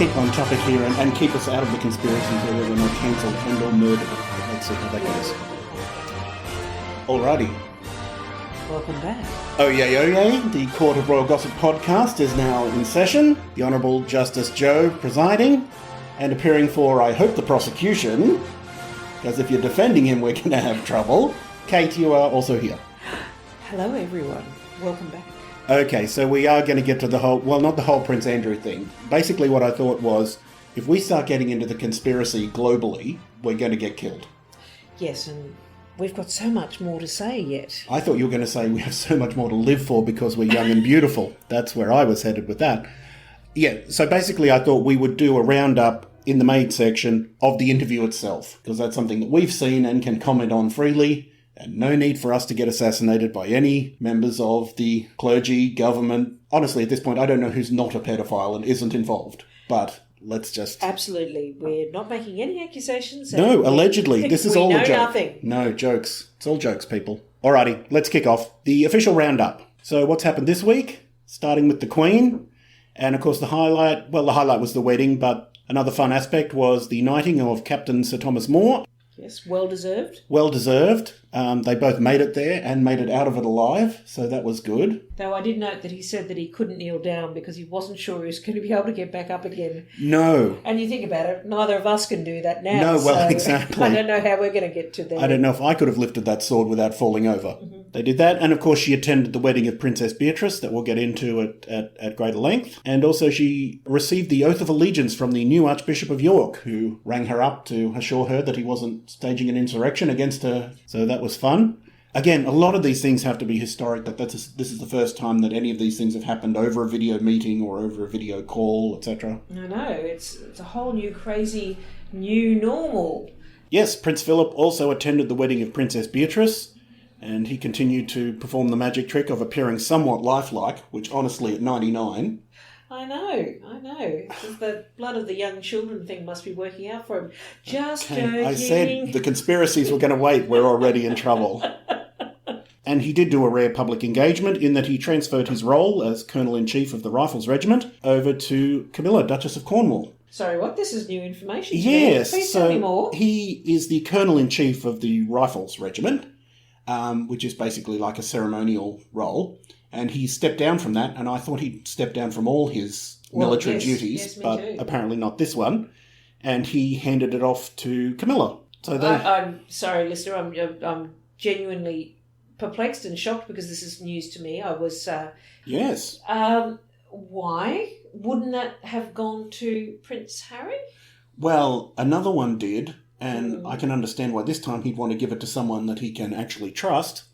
keep on topic here and keep us out of the conspiracy theory we're not cancelled and or murdered. Let's see how that goes. Alrighty. Welcome back. Oh yay, the Court of Royal Gossip podcast is now in session. The Honourable Justice Joe presiding and appearing for, I hope, the prosecution, because if you're defending him, we're going to have trouble. Kate, you are also here. Hello, everyone. Welcome back. Okay, so we are going to get to the whole, well, not the whole Prince Andrew thing. Basically what I thought was, if we start getting into the conspiracy globally, we're going to get killed. Yes, and we've got so much more to say yet. I thought you were going to say we have so much more to live for because we're young and beautiful. That's where I was headed with that. Yeah, so basically I thought we would do a roundup in the maid section of the interview itself, because that's something that we've seen and can comment on freely. And no need for us to get assassinated by any members of the clergy, government. Honestly, at this point, I don't know who's not a pedophile and isn't involved. But let's just... Absolutely. We're not making any accusations. No, allegedly. This is all a joke. We know nothing. No, jokes. It's all jokes, people. Alrighty, let's kick off the official roundup. So what's happened this week? Starting with the Queen. And, of course, the highlight was the wedding, but another fun aspect was the knighting of Captain Sir Thomas More. Yes, well-deserved. Well-deserved. They both made it there and made it out of it alive, so that was good. Though I did note that he said that he couldn't kneel down because he wasn't sure he was going to be able to get back up again. No. And you think about it, neither of us can do that now. No, well, so exactly. I don't know how we're going to get to there. I don't know if I could have lifted that sword without falling over. Mm-hmm. They did that, and of course she attended the wedding of Princess Beatrice, that we'll get into at greater length. And also she received the oath of allegiance from the new Archbishop of York, who rang her up to assure her that he wasn't staging an insurrection against her. So that was fun. Again, a lot of these things have to be historic. This is the first time that any of these things have happened over a video meeting or over a video call, etc. I know. It's a whole new crazy new normal. Yes, Prince Philip also attended the wedding of Princess Beatrice, and he continued to perform the magic trick of appearing somewhat lifelike, which honestly at 99... I know. It's just the blood of the young children thing must be working out for him. Just joking. I said the conspiracies were going to wait. We're already in trouble. And he did do a rare public engagement in that he transferred his role as Colonel-in-Chief of the Rifles Regiment over to Camilla, Duchess of Cornwall. Sorry, what? This is new information. Yes. Please tell me more. He is the Colonel-in-Chief of the Rifles Regiment, which is basically like a ceremonial role. And he stepped down from that, and I thought he'd stepped down from all his military duties, but apparently not this one. And he handed it off to Camilla. So I'm sorry, listener. I'm genuinely perplexed and shocked because this is news to me. I was... Yes. Why? Wouldn't that have gone to Prince Harry? Well, another one did, and I can understand why this time he'd want to give it to someone that he can actually trust.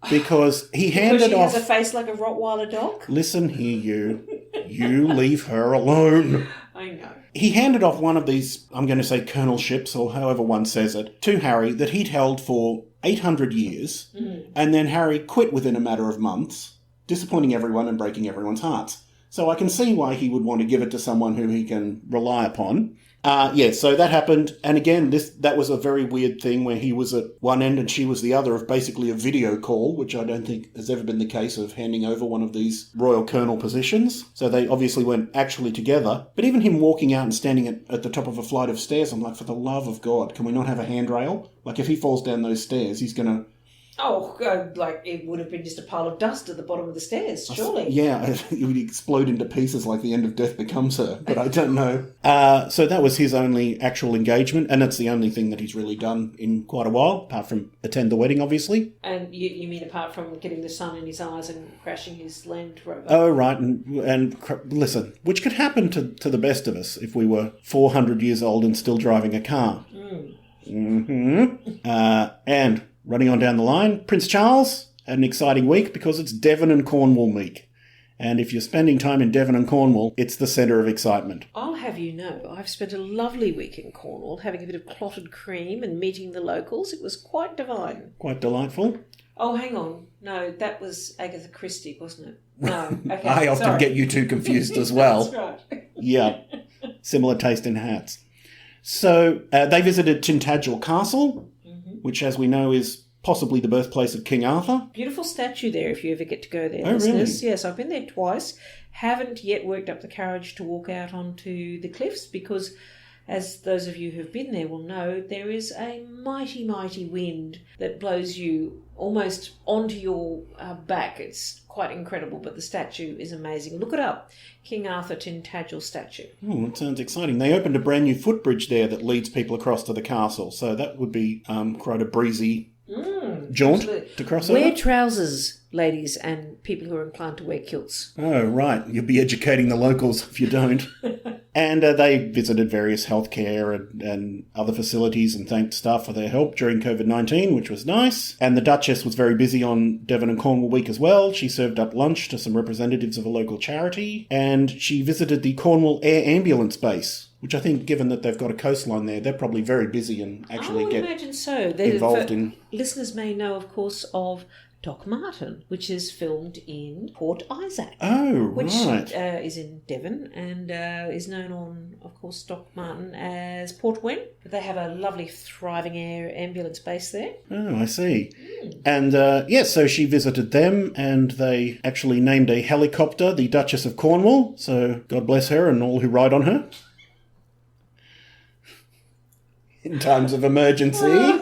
Because he handed off... Because she has a face like a Rottweiler dog? Listen here, you. You leave her alone. I know. He handed off one of these, I'm going to say colonelships, or however one says it, to Harry that he'd held for 800 years, and then Harry quit within a matter of months, disappointing everyone and breaking everyone's hearts. So I can see why he would want to give it to someone who he can rely upon. So that happened. And again, that was a very weird thing where he was at one end and she was the other of basically a video call, which I don't think has ever been the case of handing over one of these royal colonel positions. So they obviously weren't actually together. But even him walking out and standing at the top of a flight of stairs, I'm like, for the love of God, can we not have a handrail? Like if he falls down those stairs, he's going to... Oh, like it would have been just a pile of dust at the bottom of the stairs, surely. Yeah, it would explode into pieces like the end of Death Becomes Her, but I don't know. So that was his only actual engagement, and that's the only thing that he's really done in quite a while, apart from attend the wedding, obviously. And you mean apart from getting the sun in his eyes and crashing his Land Rover? Oh, right, and listen, which could happen to the best of us if we were 400 years old and still driving a car. And... running on down the line, Prince Charles had an exciting week because it's Devon and Cornwall week. And if you're spending time in Devon and Cornwall, it's the centre of excitement. I'll have you know, I've spent a lovely week in Cornwall, having a bit of clotted cream and meeting the locals. It was quite divine. Quite delightful. Oh, hang on. No, that was Agatha Christie, wasn't it? No, okay. I often get you two confused as well. That's right. Yeah, similar taste in hats. So they visited Tintagel Castle, which, as we know, is possibly the birthplace of King Arthur. Beautiful statue there if you ever get to go there, Oh, listeners. really? Yes, I've been there twice. Haven't yet worked up the courage to walk out onto the cliffs because, as those of you who've been there will know, there is a mighty, mighty wind that blows you almost onto your back. It's quite incredible, but the statue is amazing. Look it up. King Arthur Tintagel statue. Oh, that sounds exciting. They opened a brand new footbridge there that leads people across to the castle, so that would be quite a breezy jaunt absolutely. to cross Wear over. trousers, ladies, and people who are inclined to wear kilts. Oh, right. You'll be educating the locals if you don't. And they visited various healthcare and other facilities and thanked staff for their help during COVID-19, which was nice. And the Duchess was very busy on Devon and Cornwall Week as well. She served up lunch to some representatives of a local charity. And she visited the Cornwall Air Ambulance Base, which I think, given that they've got a coastline there, they're probably very busy and actually I would get imagine so. involved in... Listeners may know, of course, of Doc Martin, which is filmed in Port Isaac. Oh, Which right. is in Devon and is known on, of course, Doc Martin as Port Wen. But they have a lovely, thriving air ambulance base there. Oh, I see. And, yes, so she visited them, and they actually named a helicopter the Duchess of Cornwall, so God bless her and all who ride on her. In times of emergency.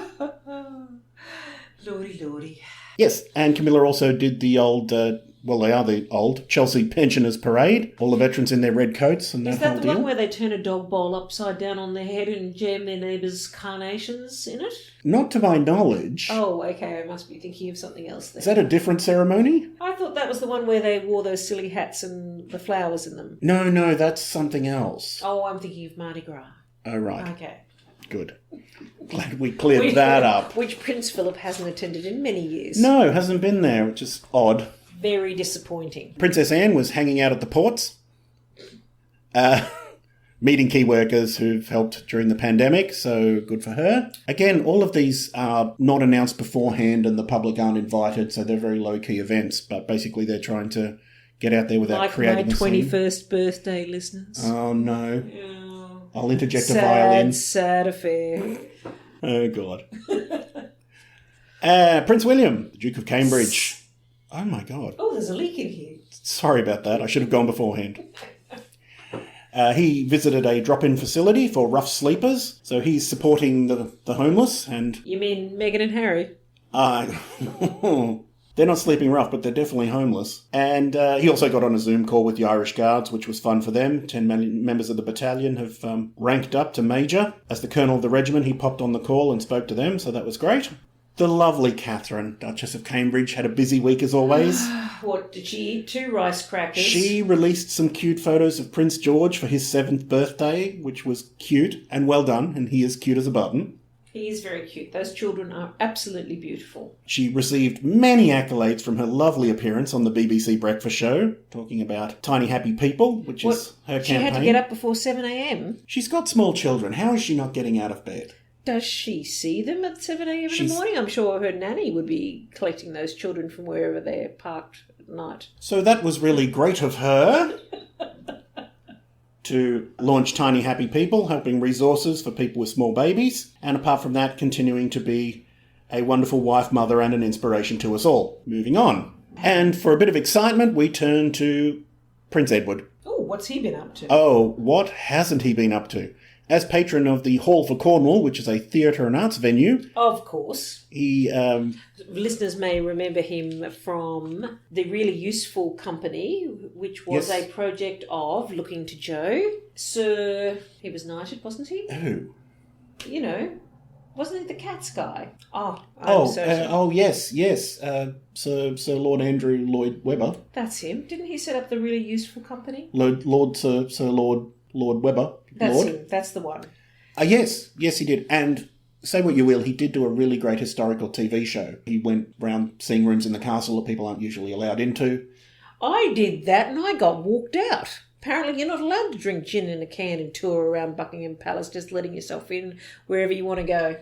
Lordy, lordy. Yes, and Camilla also did the old, well, they are the old, Chelsea Pensioners Parade. All the veterans in their red coats and Is that whole that the deal. one where they turn a dog bowl upside down on their head and jam their neighbours' carnations in it? Not to my knowledge. Oh, okay, I must be thinking of something else Is there. that a different ceremony? I thought that was the one where they wore those silly hats and the flowers in them. No, that's something else. Oh, I'm thinking of Mardi Gras. Oh, right. Okay. Good. Glad we cleared that up. Which Prince Philip hasn't attended in many years. No, hasn't been there, which is odd. Very disappointing. Princess Anne was hanging out at the ports, meeting key workers who've helped during the pandemic, so good for her. Again, all of these are not announced beforehand and the public aren't invited, so they're very low-key events, but basically they're trying to get out there without Like my creating a scene. 21st birthday, listeners. Oh, no. Yeah. I'll interject a violin. Sad affair. Oh, God. Prince William, the Duke of Cambridge. Oh, my God. Oh, there's a leak in here. Sorry about that. I should have gone beforehand. He visited a drop-in facility for rough sleepers, so he's supporting the homeless, and... You mean Meghan and Harry? They're not sleeping rough, but they're definitely homeless. And he also got on a Zoom call with the Irish Guards, which was fun for them. 10 members of the battalion have ranked up to Major. As the colonel of the regiment, he popped on the call and spoke to them, so that was great. The lovely Catherine, Duchess of Cambridge, had a busy week as always. What, did she eat 2 rice crackers? She released some cute photos of Prince George for his 7th birthday, which was cute and well done, and he is cute as a button. He is very cute. Those children are absolutely beautiful. She received many accolades from her lovely appearance on the BBC Breakfast Show, talking about tiny happy people, which is her She campaign. had to get up before 7 a.m. She's got small children. How is she not getting out of bed? Does she see them at 7 a.m. in She's- the morning? I'm sure her nanny would be collecting those children from wherever they're parked at night. So that was really great of her to launch Tiny Happy People, helping resources for people with small babies, and apart from that, continuing to be a wonderful wife, mother, and an inspiration to us all. Moving on. And for a bit of excitement, we turn to Prince Edward. Oh, what's he been up to? Oh, what hasn't he been up to? As patron of the Hall for Cornwall, which is a theatre and arts venue, Of course. he... Listeners may remember him from the Really Useful Company, which was Yes. a project of Looking to Joe. Sir, he was knighted, wasn't he? Oh. You know, wasn't he the Cats guy? Yes. Sir Lord Andrew Lloyd Webber. That's him. Didn't he set up the Really Useful Company? Sir Lord Webber. That's Lord. him. That's the one. Yes, he did. And say what you will, he did do a really great historical TV show. He went round seeing rooms in the castle that people aren't usually allowed into. I did that and I got walked out. Apparently you're not allowed to drink gin in a can and tour around Buckingham Palace, just letting yourself in wherever you want to go.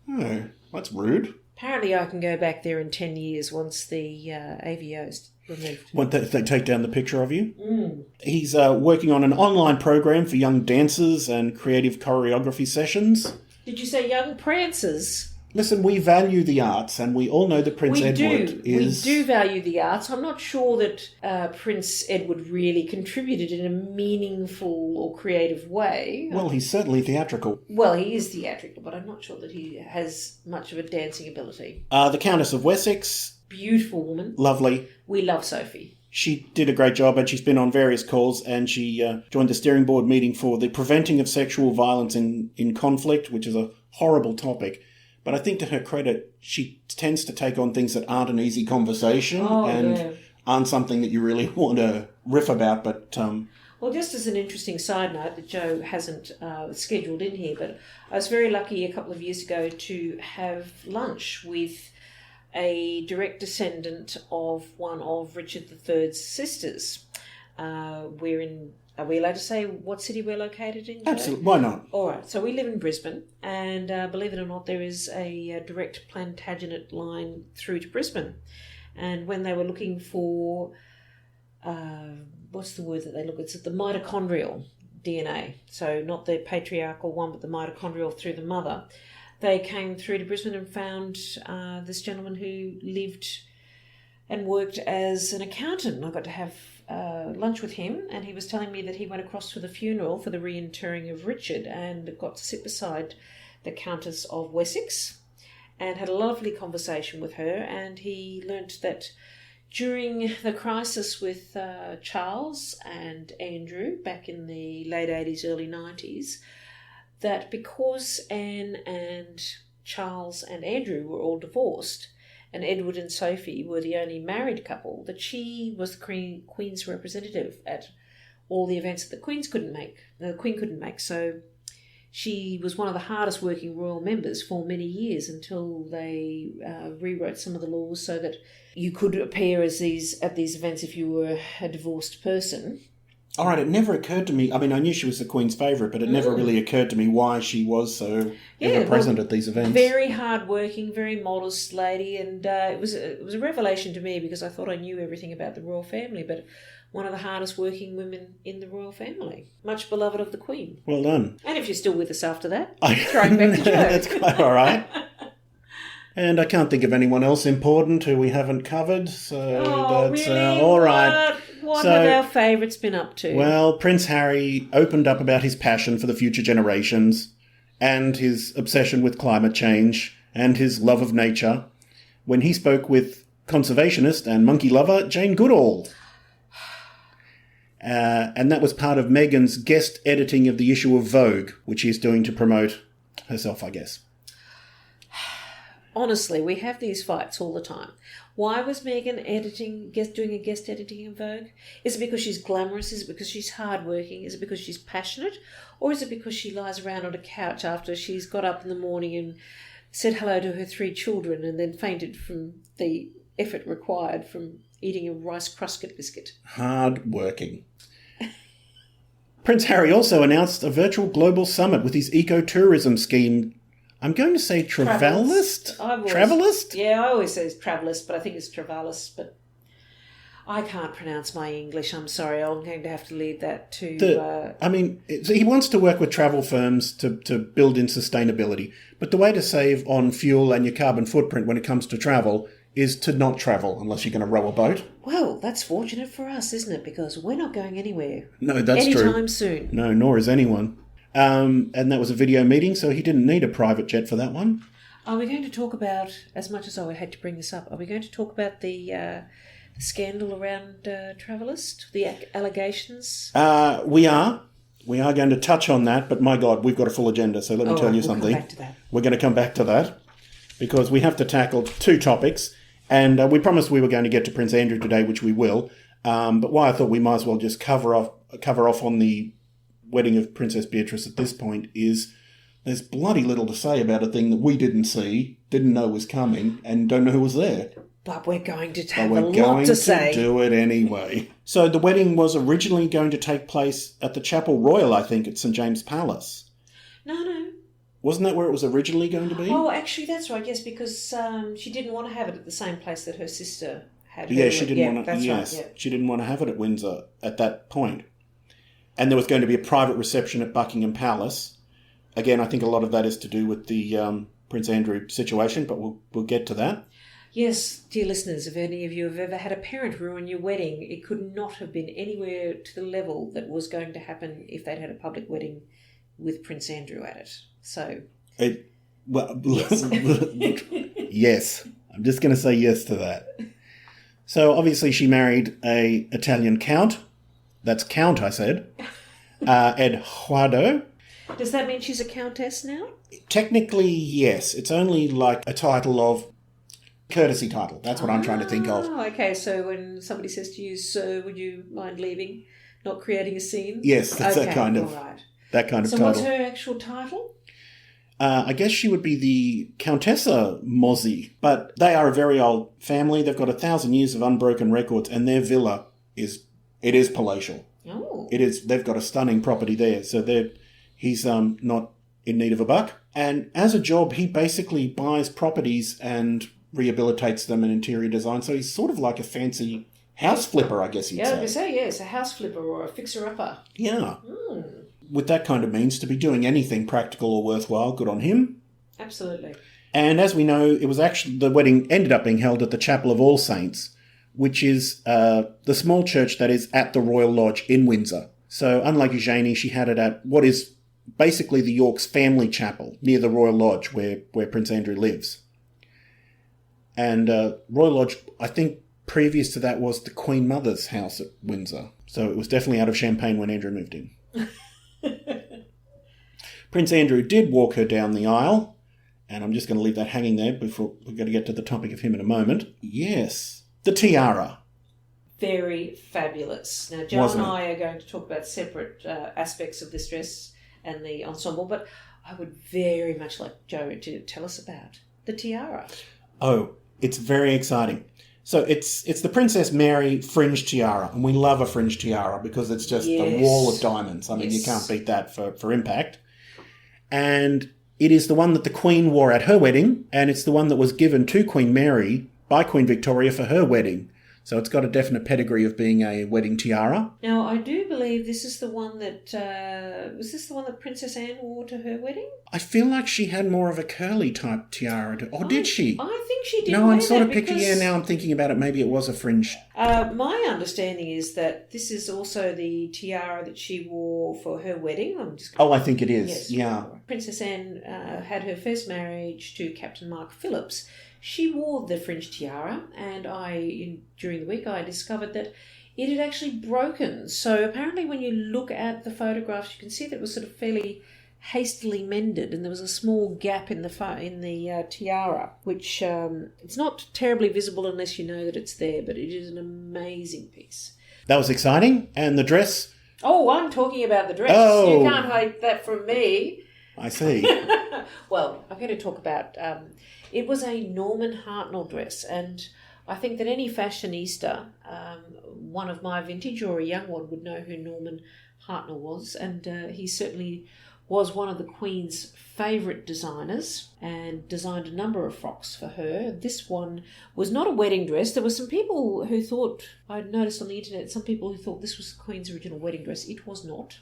Oh, that's rude. Apparently I can go back there in 10 years once the AVO's removed. What, they take down the picture of you? He's working on an online program for young dancers and creative choreography sessions. Did you say young prancers? Listen, we value the arts, and we all know that Prince Edward is... We do value the arts. I'm not sure that Prince Edward really contributed in a meaningful or creative way. Well, he's certainly theatrical. Well, he is theatrical, but I'm not sure that he has much of a dancing ability. The Countess of Wessex. Beautiful woman. Lovely. We love Sophie. She did a great job, and she's been on various calls, and she joined the steering board meeting for the preventing of sexual violence in conflict, which is a horrible topic. But I think to her credit, she tends to take on things that aren't an easy conversation aren't something that you really want to riff about. But well, just as an interesting side note that Joe hasn't scheduled in here, but I was very lucky a couple of years ago to have lunch with a direct descendant of one of Richard III's sisters. Are we allowed to say what city we're located in, Joe? Absolutely. Why not? All right. So we live in Brisbane, and believe it or not, there is a direct Plantagenet line through to Brisbane. And when they were looking for, what's the word that they look at? It's the mitochondrial DNA. So not the patriarchal one, but the mitochondrial through the mother. They came through to Brisbane and found this gentleman who lived and worked as an accountant. I got to have lunch with him, and he was telling me that he went across for the funeral for the reinterring of Richard and got to sit beside the Countess of Wessex and had a lovely conversation with her. And he learnt that during the crisis with Charles and Andrew back in the late 80s, early 90s, that because Anne and Charles and Andrew were all divorced, and Edward and Sophie were the only married couple, that she was the Queen's representative at all the events that the Queen couldn't make. So she was one of the hardest working royal members for many years until they rewrote some of the laws so that you could appear at these events if you were a divorced person. All right, it never occurred to me. I mean, I knew she was the Queen's favourite, but it never really occurred to me why she was so ever present at these events. Very hard-working, very modest lady, and it was a revelation to me because I thought I knew everything about the royal family, but one of the hardest-working women in the royal family. Much beloved of the Queen. Well done. And if you're still with us after that, throwing back to Joe. That's quite all right. And I can't think of anyone else important who we haven't covered, so that's really? all right. What have our favourites been up to? Well, Prince Harry opened up about his passion for the future generations and his obsession with climate change and his love of nature when he spoke with conservationist and monkey lover Jane Goodall. And that was part of Meghan's guest editing of the issue of Vogue, which he's doing to promote herself, I guess. Honestly, we have these fights all the time. Why was Meghan doing a guest editing in Vogue? Is it because she's glamorous? Is it because she's hardworking? Is it because she's passionate? Or is it because she lies around on a couch after she's got up in the morning and said hello to her 3 children and then fainted from the effort required from eating a Rice Crusket biscuit? Hardworking. Prince Harry also announced a virtual global summit with his ecotourism scheme. I'm going to say Travelist? Travelist? Yeah, I always say Travelist, but I think it's Travelist. But I can't pronounce my English. I'm sorry. I'm going to have to leave that to... he wants to work with travel firms to build in sustainability. But the way to save on fuel and your carbon footprint when it comes to travel is to not travel unless you're going to row a boat. Well, that's fortunate for us, isn't it? Because we're not going anywhere. No, that's true. Anytime soon. No, nor is anyone. And that was a video meeting, so he didn't need a private jet for that one. Are we going to talk about, as much as I would hate to bring this up, are we going to talk about the scandal around Travelist, the allegations? We are. We are going to touch on that, but my God, we've got a full agenda, so let me tell you something. Come back to that. We're going to come back to that, because we have to tackle 2 topics, and we promised we were going to get to Prince Andrew today, which we will, but why I thought we might as well just cover off on the wedding of Princess Beatrice at this point is there's bloody little to say about a thing that we didn't see, didn't know was coming, and don't know who was there. But we're going to have a lot to say. We're going to do it anyway. So the wedding was originally going to take place at the Chapel Royal, I think, at St James Palace. No. Wasn't that where it was originally going to be? Oh, actually, that's right, yes, because she didn't want to have it at the same place that her sister had. Yeah, she didn't want to. Yes, right, yeah. She didn't want to have it at Windsor at that point. And there was going to be a private reception at Buckingham Palace. Again, I think a lot of that is to do with the Prince Andrew situation, but we'll get to that. Yes, dear listeners, if any of you have ever had a parent ruin your wedding, it could not have been anywhere to the level that was going to happen if they'd had a public wedding with Prince Andrew at it. So... yes. Yes. I'm just going to say yes to that. So obviously she married a Italian count. That's count, I said. Eduardo. Does that mean she's a countess now? Technically, yes. It's only like a title of... courtesy title. That's what I'm trying to think of. Oh, okay. So when somebody says to you, "Sir, would you mind leaving? Not creating a scene?" Yes, that's okay, that kind of title. So what's her actual title? I guess she would be the Countessa Mozzi, but they are a very old family. They've got 1,000 years of unbroken records, and their villa is palatial. Oh, it is. They've got a stunning property there, so he's not in need of a buck. And as a job, he basically buys properties and rehabilitates them in interior design. So he's sort of like a fancy house flipper, I guess you'd say. Yeah, I was going to say, yes, a house flipper or a fixer-upper. Yeah. With that kind of means to be doing anything practical or worthwhile, good on him. Absolutely. And as we know, it was actually, the wedding ended up being held at the Chapel of All Saints, which is the small church that is at the Royal Lodge in Windsor. So unlike Eugenie, she had it at what is basically the York's family chapel near the Royal Lodge where Prince Andrew lives. And Royal Lodge, I think previous to that, was the Queen Mother's house at Windsor. So it was definitely out of Champagne when Andrew moved in. Prince Andrew did walk her down the aisle, and I'm just going to leave that hanging there before we're going to get to the topic of him in a moment. Yes, the tiara. Very fabulous. Now, Joe and I are going to talk about separate aspects of this dress and the ensemble, but I would very much like Joe to tell us about the tiara. Oh, it's very exciting. So it's the Princess Mary fringe tiara, and we love a fringe tiara because it's just a wall of diamonds. I mean, you can't beat that for impact. And it is the one that the Queen wore at her wedding, and it's the one that was given to Queen Mary by Queen Victoria for her wedding. So it's got a definite pedigree of being a wedding tiara. Now, I do believe this is the one that... was this the one that Princess Anne wore to her wedding? I feel like she had more of a curly type tiara. Did she? I think she did. No, I'm sort of picking... Yeah, now I'm thinking about it. Maybe it was a fringe. My understanding is that this is also the tiara that she wore for her wedding. I think it is. Yes. Yeah. Princess Anne had her first marriage to Captain Mark Phillips. She wore the fringe tiara, and during the week I discovered that it had actually broken. So apparently when you look at the photographs, you can see that it was sort of fairly hastily mended, and there was a small gap in the tiara, which it's not terribly visible unless you know that it's there, but it is an amazing piece. That was exciting. And the dress? Oh, I'm talking about the dress. Oh. You can't hide that from me. I see. Well, I'm going to talk about... it was a Norman Hartnell dress, and I think that any fashionista, one of my vintage or a young one, would know who Norman Hartnell was, and he certainly was one of the Queen's favourite designers and designed a number of frocks for her. This one was not a wedding dress. There were some people who thought, I'd noticed on the internet, some people who thought this was the Queen's original wedding dress. It was not.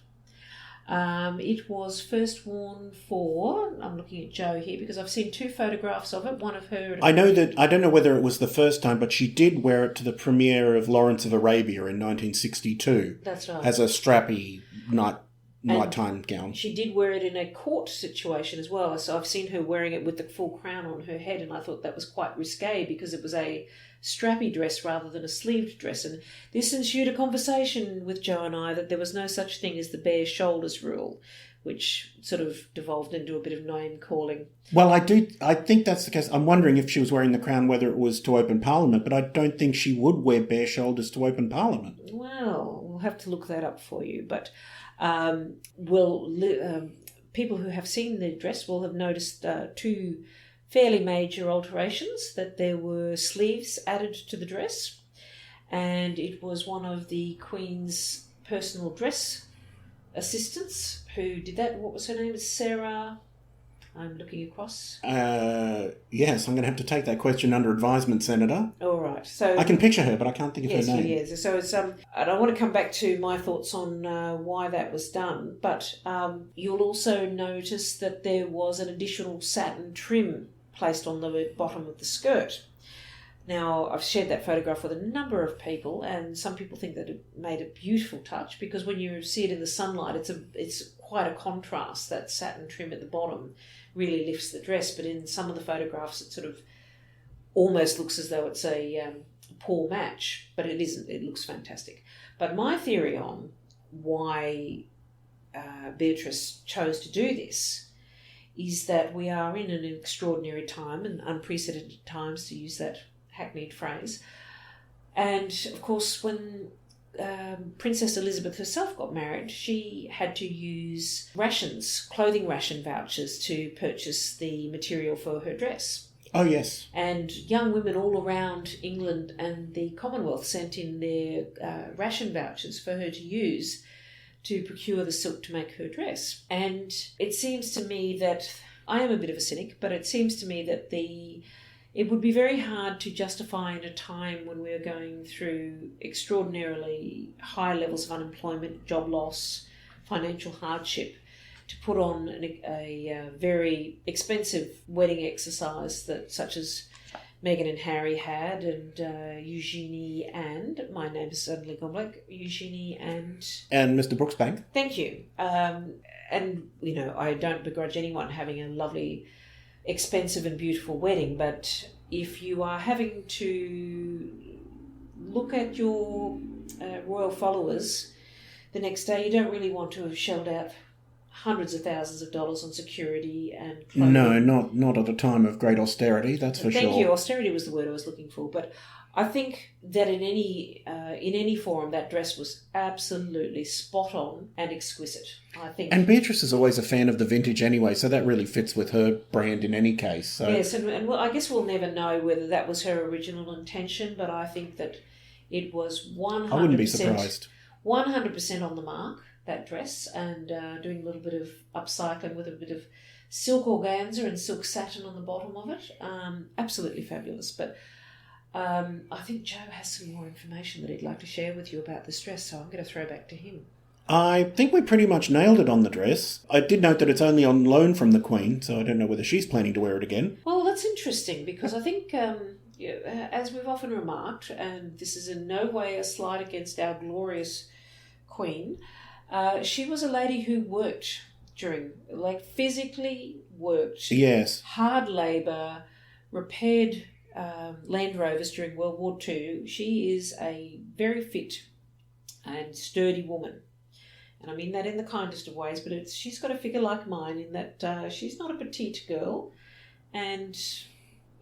It was first worn for, I'm looking at Jo here because I've seen two photographs of it, one of her... I don't know whether it was the first time, but she did wear it to the premiere of Lawrence of Arabia in 1962. That's right. As a strappy nighttime gown. She did wear it in a court situation as well, so I've seen her wearing it with the full crown on her head, and I thought that was quite risque because it was a strappy dress rather than a sleeved dress, and this ensued a conversation with Jo and I that there was no such thing as the bare shoulders rule, which sort of devolved into a bit of name calling. Well, I think that's the case. I'm wondering if she was wearing the crown whether it was to open Parliament, but I don't think she would wear bare shoulders to open Parliament. Well, we'll have to look that up for you, but people who have seen the dress will have noticed two fairly major alterations, that there were sleeves added to the dress, and it was one of the Queen's personal dress assistants who did that. What was her name? Sarah... I'm looking across. Yes, I'm going to have to take that question under advisement, Senator. All right. So I can picture her, but I can't think of her name. Yes. So it's I don't want to come back to my thoughts on why that was done, but you'll also notice that there was an additional satin trim placed on the bottom of the skirt. Now, I've shared that photograph with a number of people, and some people think that it made a beautiful touch because when you see it in the sunlight, it's quite a contrast. That satin trim at the bottom really lifts the dress, but in some of the photographs, it sort of almost looks as though it's a poor match, but it isn't. It looks fantastic. But my theory on why Beatrice chose to do this is that we are in an extraordinary time and unprecedented times, to use that hackneyed phrase. And of course, when Princess Elizabeth herself got married, she had to use clothing ration vouchers to purchase the material for her dress. Oh, yes. And young women all around England and the Commonwealth sent in their ration vouchers for her to use to procure the silk to make her dress. And it seems to me that, I am a bit of a cynic, but it seems to me that it would be very hard to justify in a time when we're going through extraordinarily high levels of unemployment, job loss, financial hardship, to put on a very expensive wedding exercise such as Meghan and Harry had, and Eugenie and, my name is suddenly gone blank, Eugenie and Mr. Brooksbank. Thank you. And, you know, I don't begrudge anyone having a lovely, expensive and beautiful wedding, but if you are having to look at your royal followers the next day, you don't really want to have shelled out hundreds of thousands of dollars on security and clothing. No, not at a time of great austerity, that's for sure. Thank you. Austerity was the word I was looking for. But I think that in any forum, that dress was absolutely spot on and exquisite. I think. And Beatrice is always a fan of the vintage anyway, so that really fits with her brand in any case. So. Yes, and I guess we'll never know whether that was her original intention, but I think that it was 100%. I wouldn't be surprised. 100% on the mark, that dress, and doing a little bit of upcycling with a bit of silk organza and silk satin on the bottom of it. Absolutely fabulous. But I think Joe has some more information that he'd like to share with you about this dress, so I'm going to throw back to him. I think we pretty much nailed it on the dress. I did note that it's only on loan from the Queen, so I don't know whether she's planning to wear it again. Well, that's interesting, because I think, as we've often remarked, and this is in no way a slight against our glorious Queen, she was a lady who worked physically worked. Yes. Hard labour, repaired Land Rovers during World War II. She is a very fit and sturdy woman. And I mean that in the kindest of ways, but she's got a figure like mine in that she's not a petite girl. And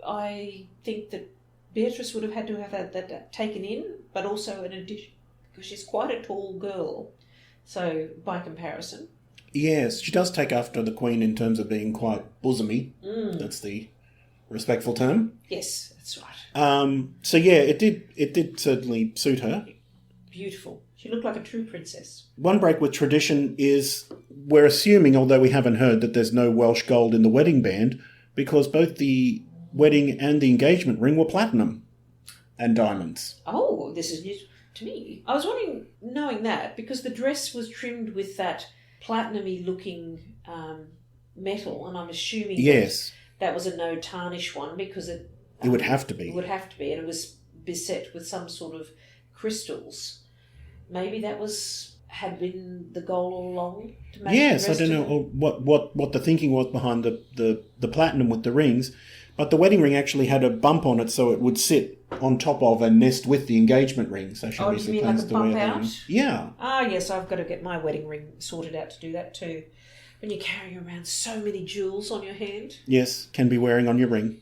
I think that Beatrice would have had to have had that taken in, but also in addition, because she's quite a tall girl. So, by comparison. Yes, she does take after the Queen in terms of being quite bosomy. That's the respectful term. Yes, that's right. So yeah, it did certainly suit her. Beautiful. She looked like a true princess. One break with tradition is we're assuming, although we haven't heard, that there's no Welsh gold in the wedding band, because both the wedding and the engagement ring were platinum and diamonds. Oh, this is news to me. I was knowing that, because the dress was trimmed with that platinum-y looking metal, and I'm assuming yes, that was a no tarnish one, because it would have to be. It would have to be, and it was beset with some sort of crystals. Maybe that had been the goal all along. To make yes, I don't know what the thinking was behind the platinum with the rings, but the wedding ring actually had a bump on it, so it would sit on top of and nest with the engagement ring. So she do you mean like a bump out? Yeah. Ah, yes, I've got to get my wedding ring sorted out to do that too. When you're carrying around so many jewels on your hand. Yes, can be wearing on your ring.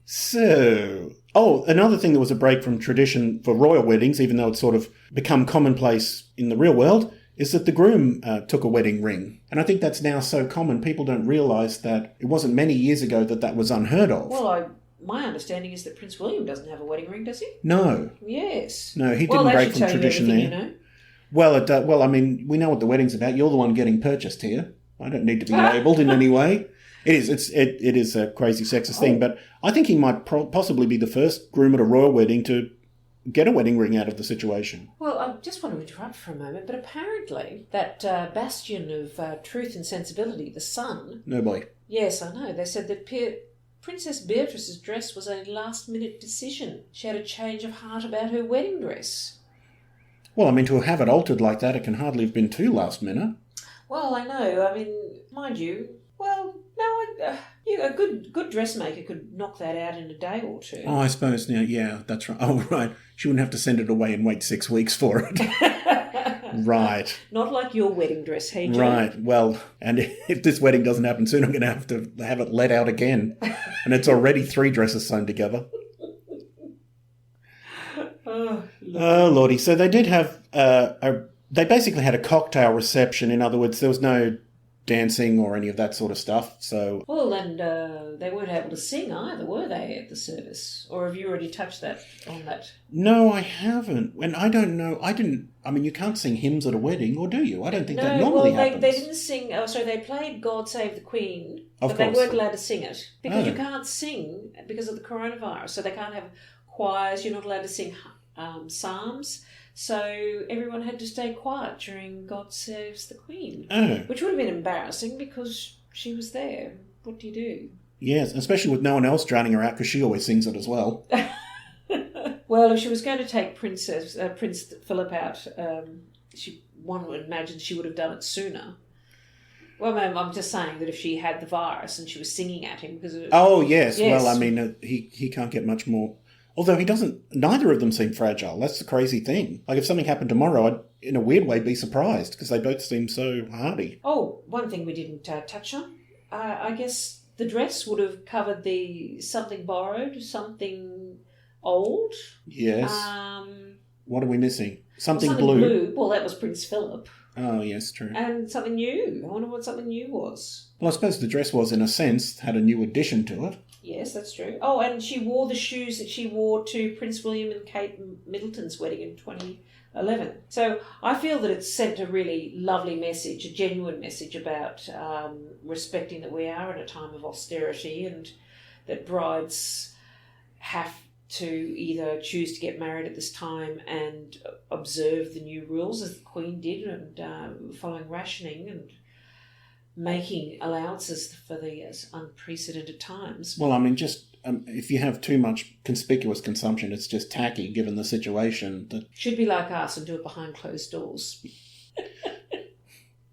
So, another thing that was a break from tradition for royal weddings, even though it's sort of become commonplace in the real world, is that the groom took a wedding ring. And I think that's now so common, people don't realise that it wasn't many years ago that was unheard of. Well, my understanding is that Prince William doesn't have a wedding ring, does he? No. Yes. No, he didn't break from tradition there. You know? Well, I mean, we know what the wedding's about. You're the one getting purchased here. I don't need to be labelled in any way. It is a crazy sexist thing, but I think he might possibly be the first groom at a royal wedding to get a wedding ring out of the situation. Well, I just want to interrupt for a moment, but apparently that bastion of truth and sensibility, the Sun... No boy. Yes, I know. They said that Princess Beatrice's dress was a last-minute decision. She had a change of heart about her wedding dress. Well, I mean, to have it altered like that, it can hardly have been too last minute. Well, I know. I mean, mind you, well, no, a good dressmaker could knock that out in a day or two. Oh, I suppose, yeah, that's right. Oh, right. She wouldn't have to send it away and wait 6 weeks for it. Right. Not like your wedding dress, hey, Joe? Right. Well, and if this wedding doesn't happen soon, I'm going to have it let out again. And it's already 3 dresses sewn together. Oh, Lordy. So they did have they basically had a cocktail reception. In other words, there was no dancing or any of that sort of stuff. So well, and they weren't able to sing either, were they, at the service? Or have you already touched on that? No, I haven't. And I don't know. I mean, you can't sing hymns at a wedding, or do you? I don't think that normally happens. They didn't sing. Oh, sorry, they played God Save the Queen, but they weren't allowed to sing it because you can't sing because of the coronavirus. So they can't have choirs. You're not allowed to sing psalms. So everyone had to stay quiet during God Saves the Queen, which would have been embarrassing because she was there. What do you do? Yes, especially with no one else drowning her out because she always sings it as well. Well, if she was going to take Prince Philip out, one would imagine she would have done it sooner. Well, ma'am, I'm just saying that if she had the virus and she was singing at him because... Yes. Well, I mean, he can't get much more... Although neither of them seem fragile. That's the crazy thing. Like, if something happened tomorrow, I'd, in a weird way, be surprised, because they both seem so hardy. Oh, one thing we didn't touch on. I guess the dress would have covered the something borrowed, something old. Yes. What are we missing? Something blue. Well, that was Prince Philip. Oh, yes, true. And something new. I wonder what something new was. Well, I suppose the dress was, in a sense, had a new addition to it. Yes, that's true. Oh, and she wore the shoes that she wore to Prince William and Kate Middleton's wedding in 2011. So I feel that it's sent a really lovely message, a genuine message about respecting that we are in a time of austerity and that brides have to either choose to get married at this time and observe the new rules as the Queen did and following rationing and making allowances for these unprecedented times. Well, I mean, just if you have too much conspicuous consumption, it's just tacky given the situation. That should be like us and do it behind closed doors.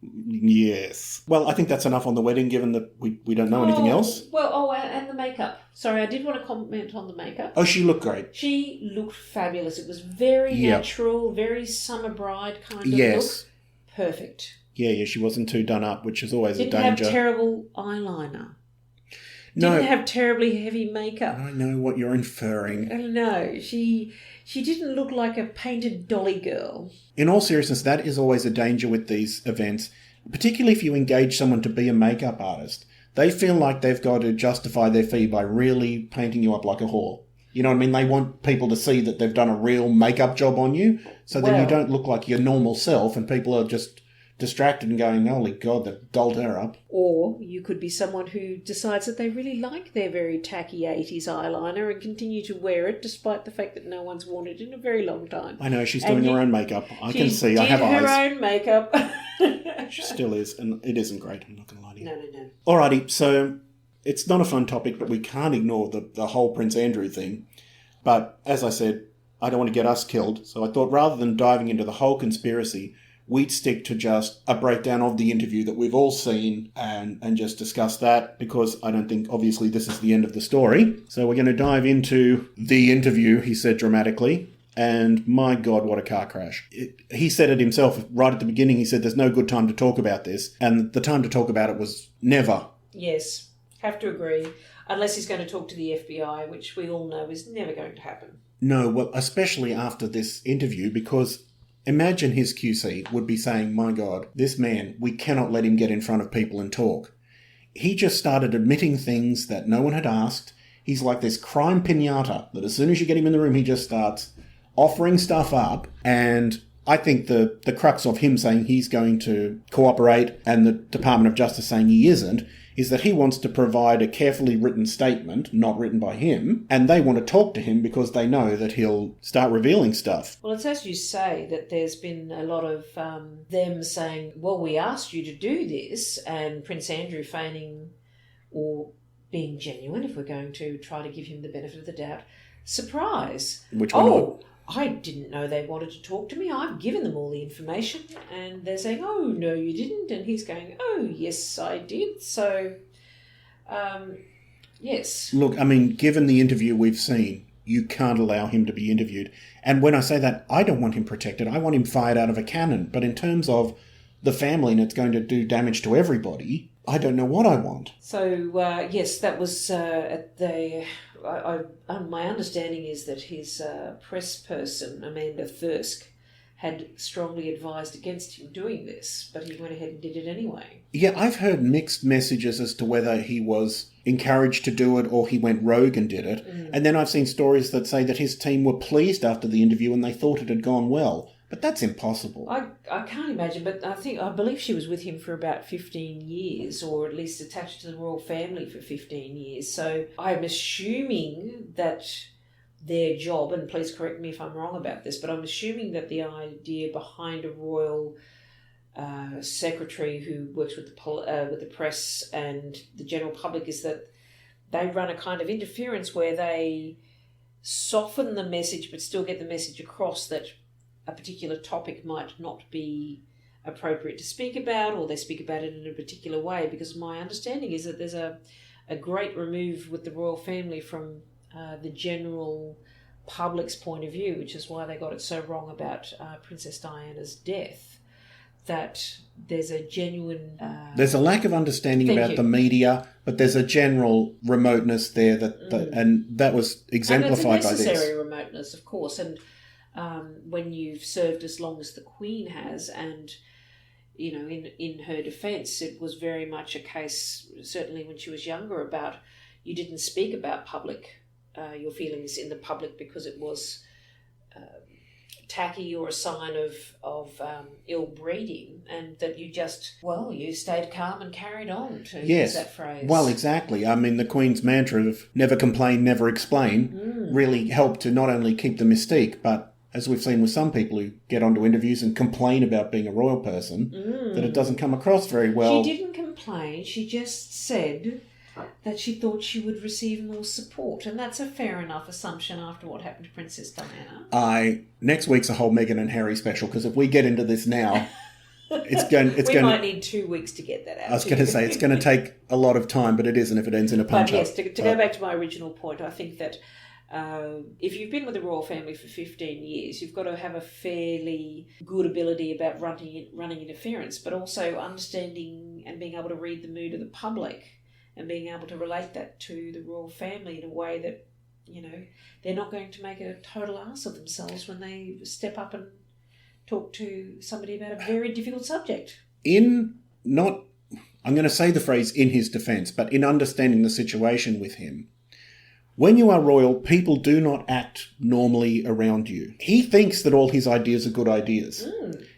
Yes. Well, I think that's enough on the wedding, given that we don't know anything else. Well, and the makeup. Sorry, I did want to comment on the makeup. Oh, she looked great. She looked fabulous. It was very natural, very summer bride kind of look. Perfect. Yeah, she wasn't too done up, which is always a danger. Didn't have terrible eyeliner. No. Didn't have terribly heavy makeup. I know what you're inferring. No, she didn't look like a painted dolly girl. In all seriousness, that is always a danger with these events, particularly if you engage someone to be a makeup artist. They feel like they've got to justify their fee by really painting you up like a whore. You know what I mean? They want people to see that they've done a real makeup job on you, so then you don't look like your normal self and people are just distracted and going, holy God, they've dolled her up. Or you could be someone who decides that they really like their very tacky 80s eyeliner and continue to wear it despite the fact that no one's worn it in a very long time. I know, she's doing her own makeup. I can see, I have eyes. She did her own makeup. She still is, and it isn't great, I'm not going to lie to you. No. Alrighty, so it's not a fun topic, but we can't ignore the whole Prince Andrew thing. But as I said, I don't want to get us killed, so I thought rather than diving into the whole conspiracy, we'd stick to just a breakdown of the interview that we've all seen and just discuss that, because I don't think, obviously, this is the end of the story. So we're going to dive into the interview, he said dramatically, and my God, what a car crash. He said it himself right at the beginning. He said there's no good time to talk about this, and the time to talk about it was never. Yes, have to agree. Unless he's going to talk to the FBI, which we all know is never going to happen. No, well, especially after this interview, because imagine his QC would be saying, my God, this man, we cannot let him get in front of people and talk. He just started admitting things that no one had asked. He's like this crime piñata that as soon as you get him in the room, he just starts offering stuff up. And I think the crux of him saying he's going to cooperate and the Department of Justice saying he isn't is that he wants to provide a carefully written statement, not written by him, and they want to talk to him because they know that he'll start revealing stuff. Well, it's as you say that there's been a lot of them saying, well, we asked you to do this, and Prince Andrew feigning or being genuine, if we're going to try to give him the benefit of the doubt, surprise. Which we're not. I didn't know they wanted to talk to me. I've given them all the information. And they're saying, oh, no, you didn't. And he's going, oh, yes, I did. So, yes. Look, I mean, given the interview we've seen, you can't allow him to be interviewed. And when I say that, I don't want him protected. I want him fired out of a cannon. But in terms of the family and it's going to do damage to everybody, I don't know what I want. So, yes, that was at the... my understanding is that his press person, Amanda Thirsk, had strongly advised against him doing this, but he went ahead and did it anyway. Yeah, I've heard mixed messages as to whether he was encouraged to do it or he went rogue and did it. And then I've seen stories that say that his team were pleased after the interview and they thought it had gone well. But that's impossible. I can't imagine, but I believe she was with him for about 15 years, or at least attached to the royal family for 15 years. So I'm assuming that their job, and please correct me if I'm wrong about this, but I'm assuming that the idea behind a royal secretary who works with the press and the general public is that they run a kind of interference where they soften the message but still get the message across that a particular topic might not be appropriate to speak about, or they speak about it in a particular way, because my understanding is that there's a great remove with the royal family from the general public's point of view, which is why they got it so wrong about Princess Diana's death, that there's a genuine... there's a lack of understanding about the media, but there's a general remoteness there, and that was exemplified by this. And it's a necessary remoteness, of course, and when you've served as long as the Queen has, and you know, in her defence, it was very much a case, certainly when she was younger, about you didn't speak about your feelings in the public because it was tacky or a sign of ill breeding, and that you stayed calm and carried on, to use that phrase. Well, exactly. I mean, the Queen's mantra of never complain, never explain really helped to not only keep the mystique, but as we've seen with some people who get onto interviews and complain about being a royal person, that it doesn't come across very well. She didn't complain. She just said that she thought she would receive more support, and that's a fair enough assumption after what happened to Princess Diana. Next week's a whole Meghan and Harry special, because if we get into this now, we might need 2 weeks to get that out. I was going to say, it's going to take a lot of time, but it isn't if it ends in a punch-up. But yes, to go back to my original point, I think that if you've been with the royal family for 15 years, you've got to have a fairly good ability about running interference, but also understanding and being able to read the mood of the public and being able to relate that to the royal family in a way that, you know, they're not going to make a total ass of themselves when they step up and talk to somebody about a very difficult subject. I'm going to say the phrase in his defence, but in understanding the situation with him, when you are royal, people do not act normally around you. He thinks that all his ideas are good ideas.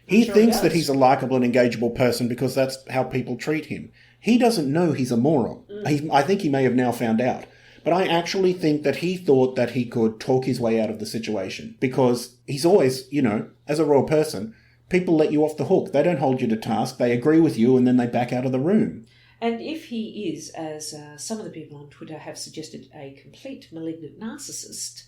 He thinks that he's a likeable and engageable person because that's how people treat him. He doesn't know he's a moron. I think he may have now found out. But I actually think that he thought that he could talk his way out of the situation, because he's always, you know, as a royal person, people let you off the hook. They don't hold you to task. They agree with you and then they back out of the room. And if he is, as some of the people on Twitter have suggested, a complete malignant narcissist,